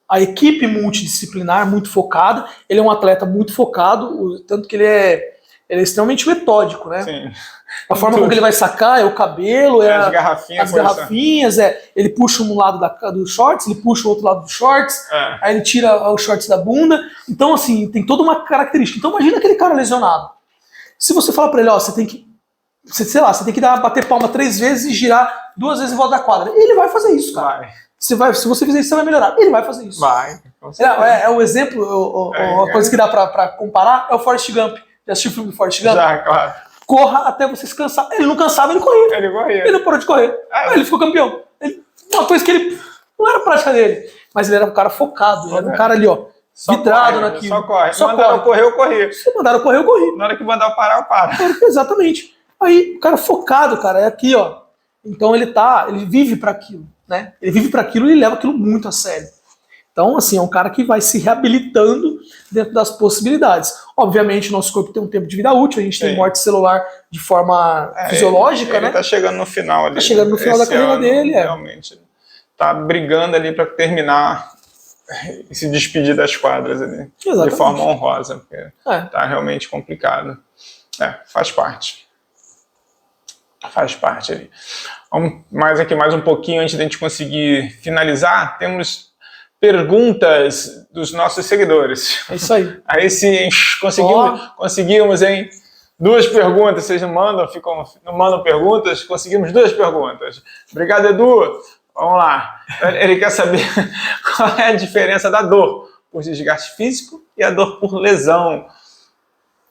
Speaker 2: a equipe multidisciplinar, muito focada, ele é um atleta muito focado, tanto que ele é extremamente metódico, né? Sim. A forma como ele vai sacar é o cabelo,
Speaker 1: as garrafinhas,
Speaker 2: ele puxa um lado do shorts, ele puxa o outro lado do shorts, aí ele tira os shorts da bunda, então assim, tem toda uma característica. Então imagina aquele cara lesionado. Se você falar pra ele, ó, você tem que bater palma 3 vezes e girar 2 vezes em volta da quadra, ele vai fazer isso, cara. Se você fizer isso, você vai melhorar. Ele vai fazer isso.
Speaker 1: Vai.
Speaker 2: O exemplo, a coisa que dá pra comparar é o Forrest Gump. Já assistiu o filme do Forrest Gump?
Speaker 1: Já, claro.
Speaker 2: Corra até você se cansar. Ele não cansava, ele corria. Ele não parou de correr. Aí ele ficou campeão. Uma coisa que ele não era prática dele. Mas ele era um cara focado. Ele era um cara ali, ó, vidrado naquilo.
Speaker 1: Só corre. Se mandaram correr, eu corri.
Speaker 2: Se mandaram correr, eu corri.
Speaker 1: Na hora que mandaram parar, eu paro.
Speaker 2: Exatamente. Aí, o cara focado, cara, é aqui, ó. Então ele vive para aquilo. Né? Ele vive para aquilo e leva aquilo muito a sério. Então, assim, é um cara que vai se reabilitando dentro das possibilidades. Obviamente, nosso corpo tem um tempo de vida útil, a gente tem morte celular de forma fisiológica, né?
Speaker 1: Ele tá chegando no final ali.
Speaker 2: Tá chegando no final da carreira dele,
Speaker 1: realmente. Tá brigando ali para terminar e se despedir das quadras ali. Exatamente. De forma honrosa, porque tá realmente complicado. Faz parte. Faz parte ali. Vamos mais um pouquinho antes de a gente conseguir finalizar. Temos perguntas dos nossos seguidores.
Speaker 2: É isso aí.
Speaker 1: Aí sim, conseguimos, hein? 2 perguntas. Vocês não mandam perguntas? Conseguimos 2 perguntas. Obrigado, Edu. Vamos lá. Ele quer saber qual é a diferença da dor por desgaste físico e a dor por lesão.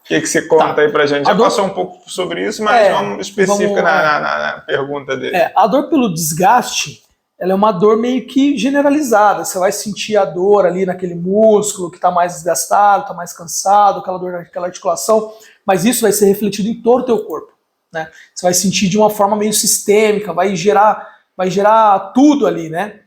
Speaker 1: O que você conta aí pra gente? Já passou um pouco sobre isso, mas vamos específica na pergunta dele.
Speaker 2: A dor pelo desgaste, ela é uma dor meio que generalizada. Você vai sentir a dor ali naquele músculo que está mais desgastado, está mais cansado, aquela dor naquela articulação, mas isso vai ser refletido em todo o teu corpo. Né? Você vai sentir de uma forma meio sistêmica, vai gerar tudo ali, né?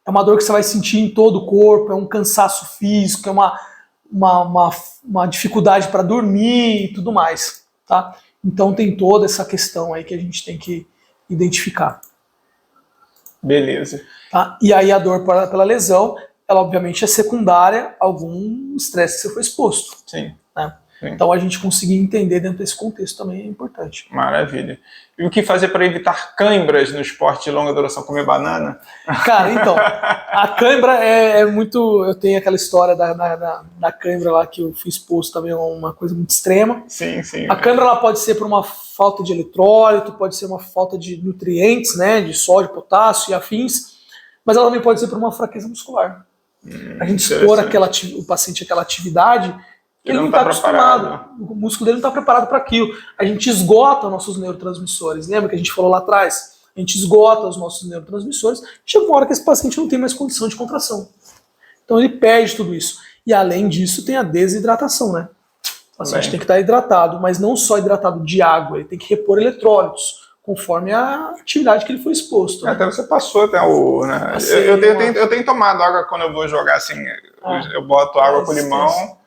Speaker 2: É uma dor que você vai sentir em todo o corpo, é um cansaço físico, é uma dificuldade para dormir e tudo mais, tá? Então tem toda essa questão aí que a gente tem que identificar.
Speaker 1: Beleza.
Speaker 2: Tá? E aí a dor pela lesão, ela obviamente é secundária a algum estresse que você foi exposto.
Speaker 1: Sim.
Speaker 2: Né?
Speaker 1: Sim.
Speaker 2: Então a gente conseguir entender dentro desse contexto também é importante.
Speaker 1: Maravilha. E o que fazer para evitar cãibras no esporte de longa duração? Comer banana?
Speaker 2: Cara, então, a cãibra é muito... Eu tenho aquela história da cãibra lá que eu fui exposto também a uma coisa muito extrema.
Speaker 1: Sim, sim.
Speaker 2: A cãibra ela pode ser por uma falta de eletrólito, pode ser uma falta de nutrientes, né, de sódio, potássio e afins, mas ela também pode ser por uma fraqueza muscular. A gente expor o paciente àquela atividade... Ele não está acostumado, o músculo dele não está preparado para aquilo. A gente esgota nossos neurotransmissores. Lembra que a gente falou lá atrás? a gente esgota os nossos neurotransmissores, chega uma hora que esse paciente não tem mais condição de contração. Então ele perde tudo isso. E além disso tem a desidratação, né? O paciente tem que estar hidratado, mas não só hidratado de água, ele tem que repor eletrólitos, conforme a atividade que ele foi exposto. Né?
Speaker 1: Até você passou até o... Né? Eu tenho tomado água quando eu vou jogar assim, eu boto água com limão,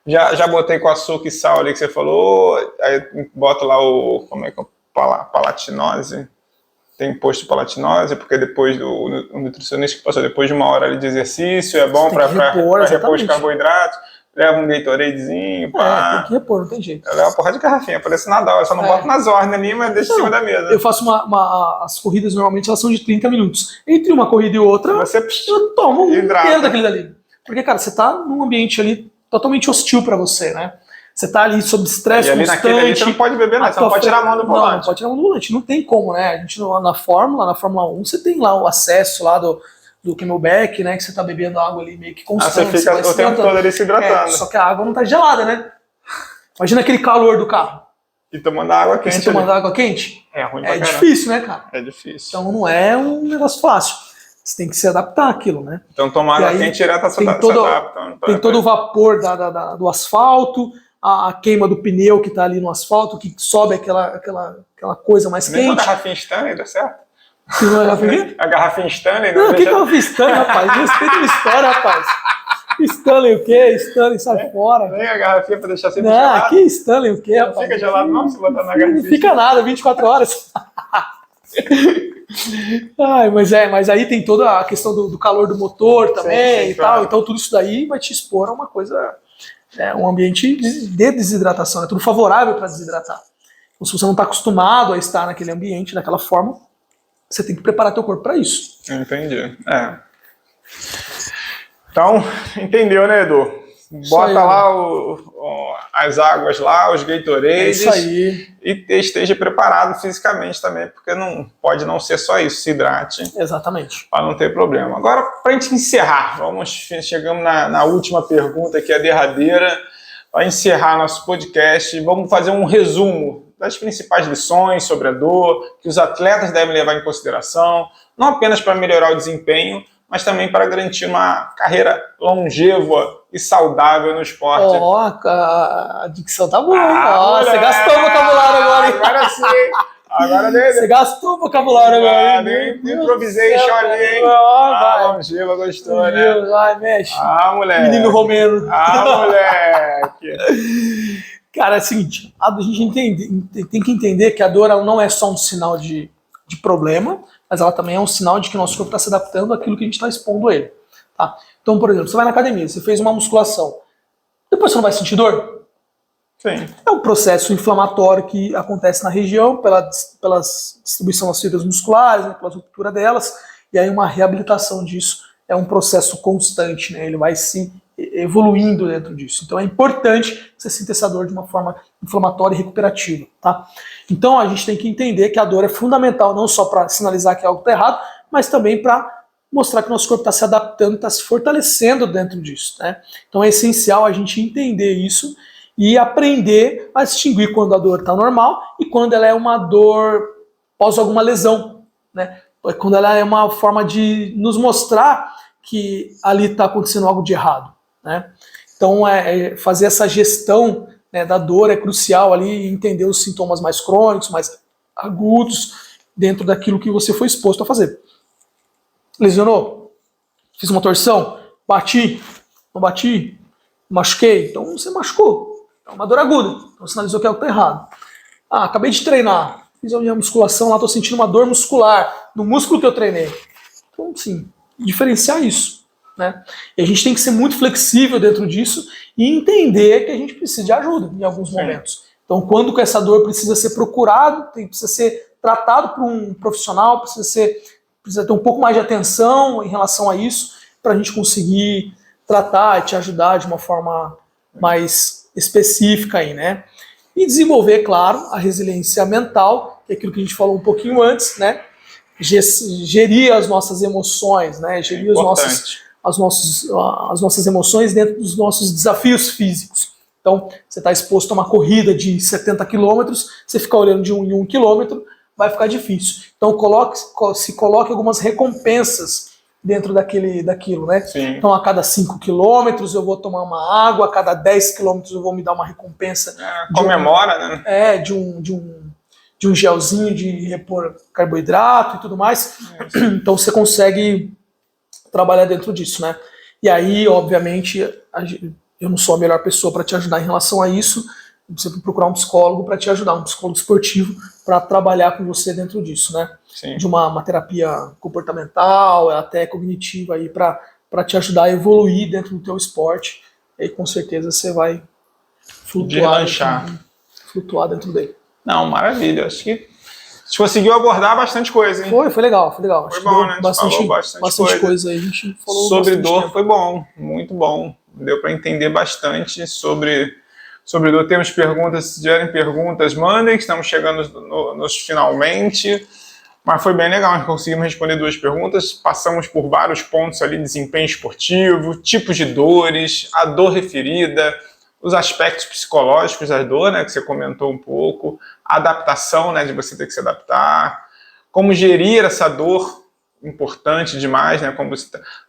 Speaker 1: já botei com açúcar e sal ali que você falou, aí boto lá o... Como é que é? Palatinose. Tem posto de palatinose, porque depois o nutricionista que passou depois de 1 hora ali de exercício, é bom para repor os carboidratos. Leva um Gatoradezinho, pá.
Speaker 2: Tem que repor, não tem jeito.
Speaker 1: Eu levo uma porra de garrafinha, parece Nadal, eu só não boto nas ordens ali, mas deixo em cima da mesa.
Speaker 2: Eu faço as corridas, normalmente, elas são de 30 minutos. Entre uma corrida e outra, eu tomo um inteiro daquele dali. Porque, cara, você tá num ambiente ali totalmente hostil pra você, né? Você tá ali sob estresse constante. Ali você
Speaker 1: não pode beber, não, você não pode tirar a mão do volante.
Speaker 2: Não pode tirar a mão do volante, não tem como, né? A gente na Fórmula 1, você tem lá o acesso lá do Camelback, né? Que você tá bebendo água ali meio que constante.
Speaker 1: Você fica o tempo todo ali se hidratando.
Speaker 2: Só que a água não tá gelada, né? Imagina aquele calor do carro.
Speaker 1: E tomando água quente.
Speaker 2: Você tomando água quente?
Speaker 1: É ruim pra
Speaker 2: caramba. Difícil, né, cara?
Speaker 1: É difícil.
Speaker 2: Então não é um negócio fácil. Você tem que se adaptar àquilo, né?
Speaker 1: Então tomar água quente direto se adapta.
Speaker 2: Tem todo o vapor do asfalto, a queima do pneu que tá ali no asfalto, que sobe aquela coisa mais quente.
Speaker 1: Nem a garrafinha Stanley dá certo?
Speaker 2: A
Speaker 1: garrafinha Stanley?
Speaker 2: Não, o que eu fiz Stanley, rapaz? Respeita a história, rapaz. Stanley o quê? Stanley sai fora.
Speaker 1: Nem a garrafinha pra deixar sempre
Speaker 2: gelado. Não, que Stanley o quê,
Speaker 1: rapaz? Não fica gelado não, se botar na garrafinha.
Speaker 2: Não fica nada, 24 horas. Mas aí tem toda a questão do calor do motor também, sim, e tal. Claro. Então tudo isso daí vai te expor a uma coisa, um ambiente de desidratação, é tudo favorável para desidratar. Então, se você não está acostumado a estar naquele ambiente, daquela forma, você tem que preparar teu corpo para isso.
Speaker 1: Entendi. Então, entendeu, né, Edu? Bota lá as águas lá, os Gatorades.
Speaker 2: Isso aí.
Speaker 1: E esteja preparado fisicamente também, porque não pode não ser só isso, se hidrate.
Speaker 2: Exatamente.
Speaker 1: Para não ter problema. Agora, para a gente encerrar, chegamos na última pergunta, que é a derradeira. Para encerrar nosso podcast, vamos fazer um resumo das principais lições sobre a dor, que os atletas devem levar em consideração, não apenas para melhorar o desempenho, mas também para garantir uma carreira longeva e saudável no esporte.
Speaker 2: A dicção tá boa. Você gastou o vocabulário agora, hein?
Speaker 1: Agora sim. Agora
Speaker 2: você gastou o vocabulário agora,
Speaker 1: hein? Improvisei, chorei, hein? Longeva, gostou, né?
Speaker 2: Vai, mexe.
Speaker 1: Moleque.
Speaker 2: Menino romeno.
Speaker 1: Moleque.
Speaker 2: Cara, é o seguinte, a gente tem que entender que a dor ela não é só um sinal de problema, mas ela também é um sinal de que o nosso corpo está se adaptando àquilo que a gente está expondo a ele. Tá? Então, por exemplo, você vai na academia, você fez uma musculação, depois você não vai sentir dor?
Speaker 1: Sim.
Speaker 2: É um processo inflamatório que acontece na região, pela distribuição das fibras musculares, né, pela ruptura delas, e aí uma reabilitação disso é um processo constante, né? Ele vai se evoluindo dentro disso. Então é importante você sinta essa dor de uma forma inflamatória e recuperativa, tá? Então a gente tem que entender que a dor é fundamental não só para sinalizar que algo está errado, mas também para mostrar que o nosso corpo está se adaptando, está se fortalecendo dentro disso, né? Então é essencial a gente entender isso e aprender a distinguir quando a dor está normal e quando ela é uma dor pós alguma lesão, né? Quando ela é uma forma de nos mostrar que ali está acontecendo algo de errado, né? Então, fazer essa gestão, né, da dor é crucial ali, entender os sintomas mais crônicos, mais agudos, dentro daquilo que você foi exposto a fazer. Lesionou? Fiz uma torção? Bati? Não bati? Machuquei? Então você machucou. É uma dor aguda. Então sinalizou que algo está errado. Acabei de treinar. Fiz a minha musculação lá, estou sentindo uma dor muscular no músculo que eu treinei. Então, sim, diferenciar isso, né? E a gente tem que ser muito flexível dentro disso e entender que a gente precisa de ajuda em alguns momentos. Então, quando essa dor precisa ser procurado, precisa ser tratado por um profissional, precisa ter um pouco mais de atenção em relação a isso, para a gente conseguir tratar e te ajudar de uma forma mais específica aí, né? E desenvolver, claro, a resiliência mental, que é aquilo que a gente falou um pouquinho antes, né? Gerir as nossas emoções, né? Gerir as nossas emoções dentro dos nossos desafios físicos. Então, você está exposto a uma corrida de 70 quilômetros, você fica olhando de 1 em 1 quilômetro, vai ficar difícil. Então se coloque algumas recompensas dentro daquilo, né?
Speaker 1: Sim.
Speaker 2: Então a cada 5 quilômetros eu vou tomar uma água, a cada 10 quilômetros eu vou me dar uma recompensa.
Speaker 1: Comemora, né?
Speaker 2: De um gelzinho de repor carboidrato e tudo mais. Então você consegue trabalhar dentro disso, né? E aí, obviamente, eu não sou a melhor pessoa para te ajudar em relação a isso. Você tem que procurar um psicólogo para te ajudar, um psicólogo esportivo para trabalhar com você dentro disso, né?
Speaker 1: Sim.
Speaker 2: De uma terapia comportamental, até cognitiva aí para te ajudar a evoluir dentro do teu esporte. E aí, com certeza você vai flutuar dentro dele.
Speaker 1: Não, maravilha. Acho que a gente conseguiu abordar bastante coisa, hein?
Speaker 2: Foi legal, foi legal.
Speaker 1: Foi bom, né?
Speaker 2: Bastante coisa aí. A gente falou
Speaker 1: sobre dor
Speaker 2: tempo.
Speaker 1: Foi bom, muito bom. Deu para entender bastante sobre dor. Temos perguntas, se tiverem perguntas, mandem, que estamos chegando nos finalmente. Mas foi bem legal, conseguimos responder 2 perguntas, passamos por vários pontos ali, desempenho esportivo, tipos de dores, a dor referida, os aspectos psicológicos da dor, né, que você comentou um pouco, a adaptação, né, de você ter que se adaptar, como gerir essa dor, importante demais, né,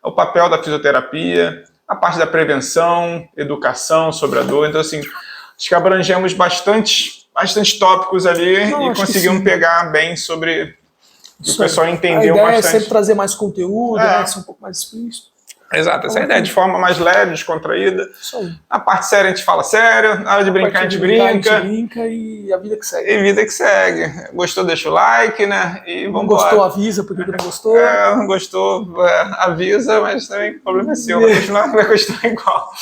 Speaker 1: o papel da fisioterapia, a parte da prevenção, educação sobre a dor. Então, assim, acho que abrangemos bastante tópicos ali e conseguimos pegar bem sobre o pessoal entendeu bastante.
Speaker 2: A ideia é sempre trazer mais conteúdo, né, ser um pouco mais explícito.
Speaker 1: Exato, essa é a ideia, de forma mais leve, descontraída.
Speaker 2: Isso aí.
Speaker 1: Na parte séria a gente fala sério, na hora de brincar a gente brinca.
Speaker 2: E a vida que segue.
Speaker 1: E vida que segue. Gostou, deixa o like, né? E vamos embora.
Speaker 2: Gostou, avisa, porque não gostou.
Speaker 1: Não gostou, avisa, mas também o problema é seu, vai continuar igual.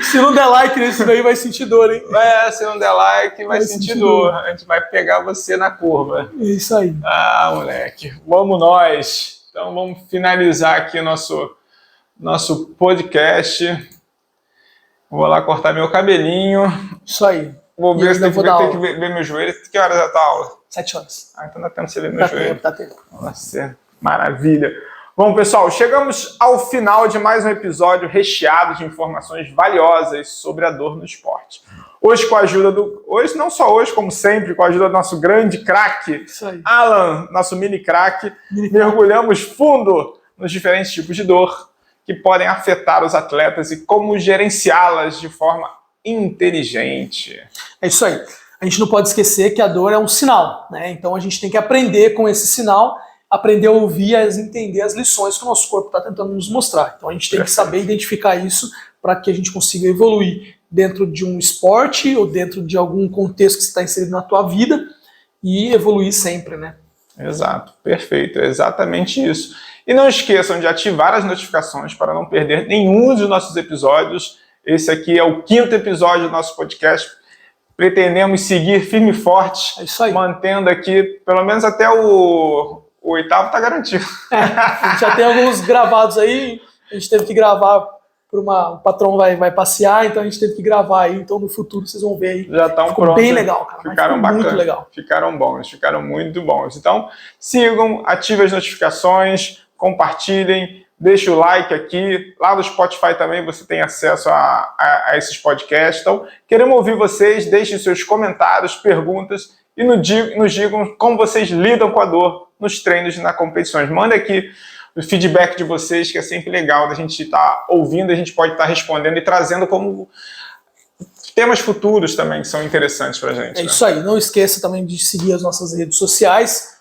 Speaker 2: Se não der like nesse daí, vai sentir dor, hein?
Speaker 1: Se não der like, vai sentir dor. A gente vai pegar você na curva.
Speaker 2: É isso aí.
Speaker 1: Ah, moleque. Vamos nós. Então vamos finalizar aqui nosso podcast. Vou lá cortar meu cabelinho.
Speaker 2: Isso aí.
Speaker 1: Vou ver se tem que ver meu joelho. Que horas é a tua aula?
Speaker 2: 7 horas.
Speaker 1: Então dá tempo de você ver meu joelho.
Speaker 2: Tá tempo.
Speaker 1: Nossa, maravilha. Bom, pessoal, chegamos ao final de mais um episódio recheado de informações valiosas sobre a dor no esporte. Hoje, com a ajuda hoje, não só hoje, como sempre, com a ajuda do nosso grande craque, Alan, nosso mini craque, mergulhamos fundo nos diferentes tipos de dor que podem afetar os atletas e como gerenciá-las de forma inteligente.
Speaker 2: É isso aí. A gente não pode esquecer que a dor é um sinal, né? Então a gente tem que aprender com esse sinal, aprender a ouvir e entender as lições que o nosso corpo está tentando nos mostrar. Então a gente tem que saber identificar isso para que a gente consiga evoluir dentro de um esporte ou dentro de algum contexto que você está inserido na tua vida e evoluir sempre, né?
Speaker 1: Exato, perfeito, é exatamente isso. E não esqueçam de ativar as notificações para não perder nenhum dos nossos episódios. Esse aqui é o 5º episódio do nosso podcast. Pretendemos seguir firme e forte, mantendo aqui, pelo menos até o 8º tá garantido.
Speaker 2: A gente já tem alguns gravados aí, a gente teve que gravar o patrão vai passear, então a gente teve que gravar aí, então no futuro vocês vão ver aí.
Speaker 1: Já estão prontos.
Speaker 2: Bem legal, cara.
Speaker 1: Ficaram bacanas.
Speaker 2: Muito legal.
Speaker 1: Ficaram bons, ficaram muito bons. Então, sigam, ativem as notificações, compartilhem, deixem o like aqui. Lá no Spotify também você tem acesso a esses podcasts. Então, queremos ouvir vocês, deixem seus comentários, perguntas e nos digam como vocês lidam com a dor nos treinos e nas competições. Manda aqui o feedback de vocês, que é sempre legal da gente estar ouvindo, a gente pode estar respondendo e trazendo como temas futuros também que são interessantes pra gente.
Speaker 2: É isso aí, não esqueça também de seguir as nossas redes sociais.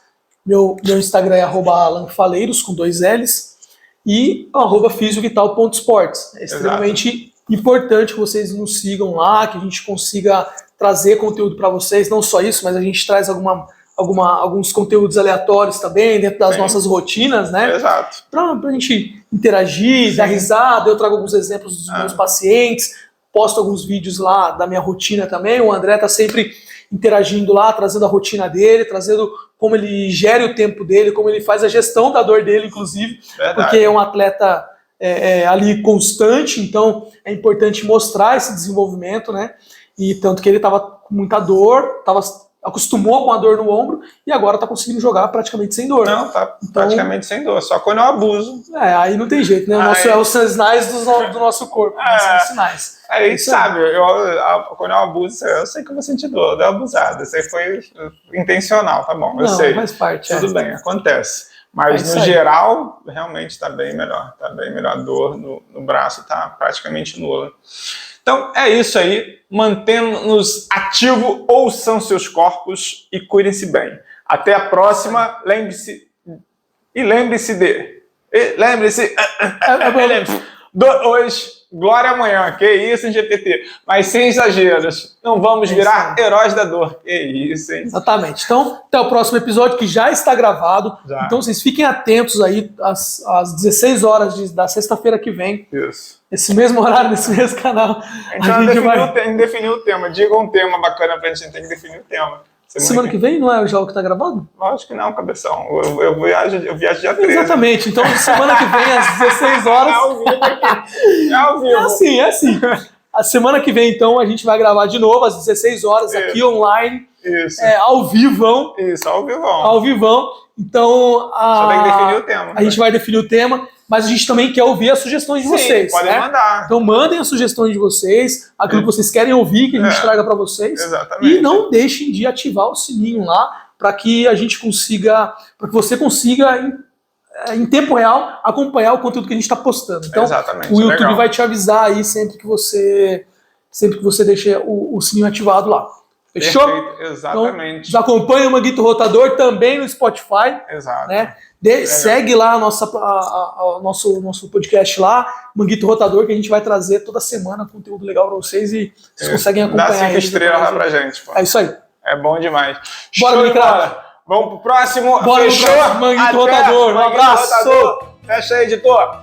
Speaker 2: Meu Instagram é @alanfaleiros, com 2 L's, e @fisiovital.sports. É extremamente importante que vocês nos sigam lá, que a gente consiga trazer conteúdo para vocês, não só isso, mas a gente traz alguns conteúdos aleatórios também, dentro das nossas rotinas, né?
Speaker 1: Exato.
Speaker 2: Pra gente interagir, dar risada. Eu trago alguns exemplos dos meus pacientes, posto alguns vídeos lá da minha rotina também. O André tá sempre interagindo lá, trazendo a rotina dele, trazendo como ele gere o tempo dele, como ele faz a gestão da dor dele, inclusive. Verdade. Porque é um atleta ali constante, então é importante mostrar esse desenvolvimento, né? E tanto que ele tava com muita dor, tava acostumou com a dor no ombro e agora tá conseguindo jogar praticamente sem dor.
Speaker 1: Não, tá praticamente sem dor, só quando eu abuso.
Speaker 2: Aí não tem jeito, né? É os sinais do nosso corpo, são os sinais.
Speaker 1: Aí sabe, quando eu abuso, eu sei que eu vou sentir dor, deu abusado. Isso aí foi intencional, tá bom, eu sei.
Speaker 2: Faz parte.
Speaker 1: Tudo bem, acontece. Mas no geral, realmente está bem melhor. Está bem melhor. A dor no braço está praticamente nula. Então é isso aí. Mantendo-nos ativo, ouçam seus corpos e cuidem-se bem. Até a próxima. Lembre-se. E lembre-se de. Lembre-se. Hoje. Glória amanhã, que isso, hein, GPT? Mas sem exageros, não vamos virar heróis da dor. Que isso, hein?
Speaker 2: Exatamente. Então, até o próximo episódio, que já está gravado.
Speaker 1: Já.
Speaker 2: Então, vocês fiquem atentos aí às 16 horas da sexta-feira que vem.
Speaker 1: Isso.
Speaker 2: Esse mesmo horário, nesse mesmo canal.
Speaker 1: A gente definiu o tema. Diga um tema bacana pra gente, tem que definir o tema.
Speaker 2: Semana que vem não é o jogo que tá gravado?
Speaker 1: Lógico que não, cabeção. Eu viajo dia 13.
Speaker 2: Exatamente. Então, semana que vem, às 16 horas...
Speaker 1: É ao vivo aqui. É ao vivo.
Speaker 2: É assim. A semana que vem, então, a gente vai gravar de novo, às 16 horas, aqui online.
Speaker 1: Isso.
Speaker 2: Ao vivão.
Speaker 1: Isso, ao vivão.
Speaker 2: Ao vivão. Então,
Speaker 1: só tem que definir o tema.
Speaker 2: A gente vai definir o tema, mas a gente também quer ouvir as sugestões de vocês.
Speaker 1: Podem mandar.
Speaker 2: Então mandem as sugestões de vocês, aquilo que vocês querem ouvir, que a gente traga para vocês.
Speaker 1: Exatamente.
Speaker 2: E não deixem de ativar o sininho lá, para que a gente consiga, para que você consiga, em tempo real, acompanhar o conteúdo que a gente está postando. Então, o YouTube vai te avisar aí sempre que você deixa o sininho ativado lá. Fechou?
Speaker 1: Perfeito, exatamente.
Speaker 2: Então, acompanha o Manguito Rotador também no Spotify.
Speaker 1: Exato.
Speaker 2: Né? Segue lá o nosso podcast lá, Manguito Rotador, que a gente vai trazer toda semana conteúdo legal para vocês e vocês conseguem acompanhar.
Speaker 1: Dá 5 estrelas lá pra gente. Pô.
Speaker 2: É isso aí.
Speaker 1: É bom demais.
Speaker 2: Bora, Minecraft.
Speaker 1: Vamos pro próximo.
Speaker 2: Bora. Fechou? Manguito Rotador. Um abraço.
Speaker 1: Fecha aí, editor.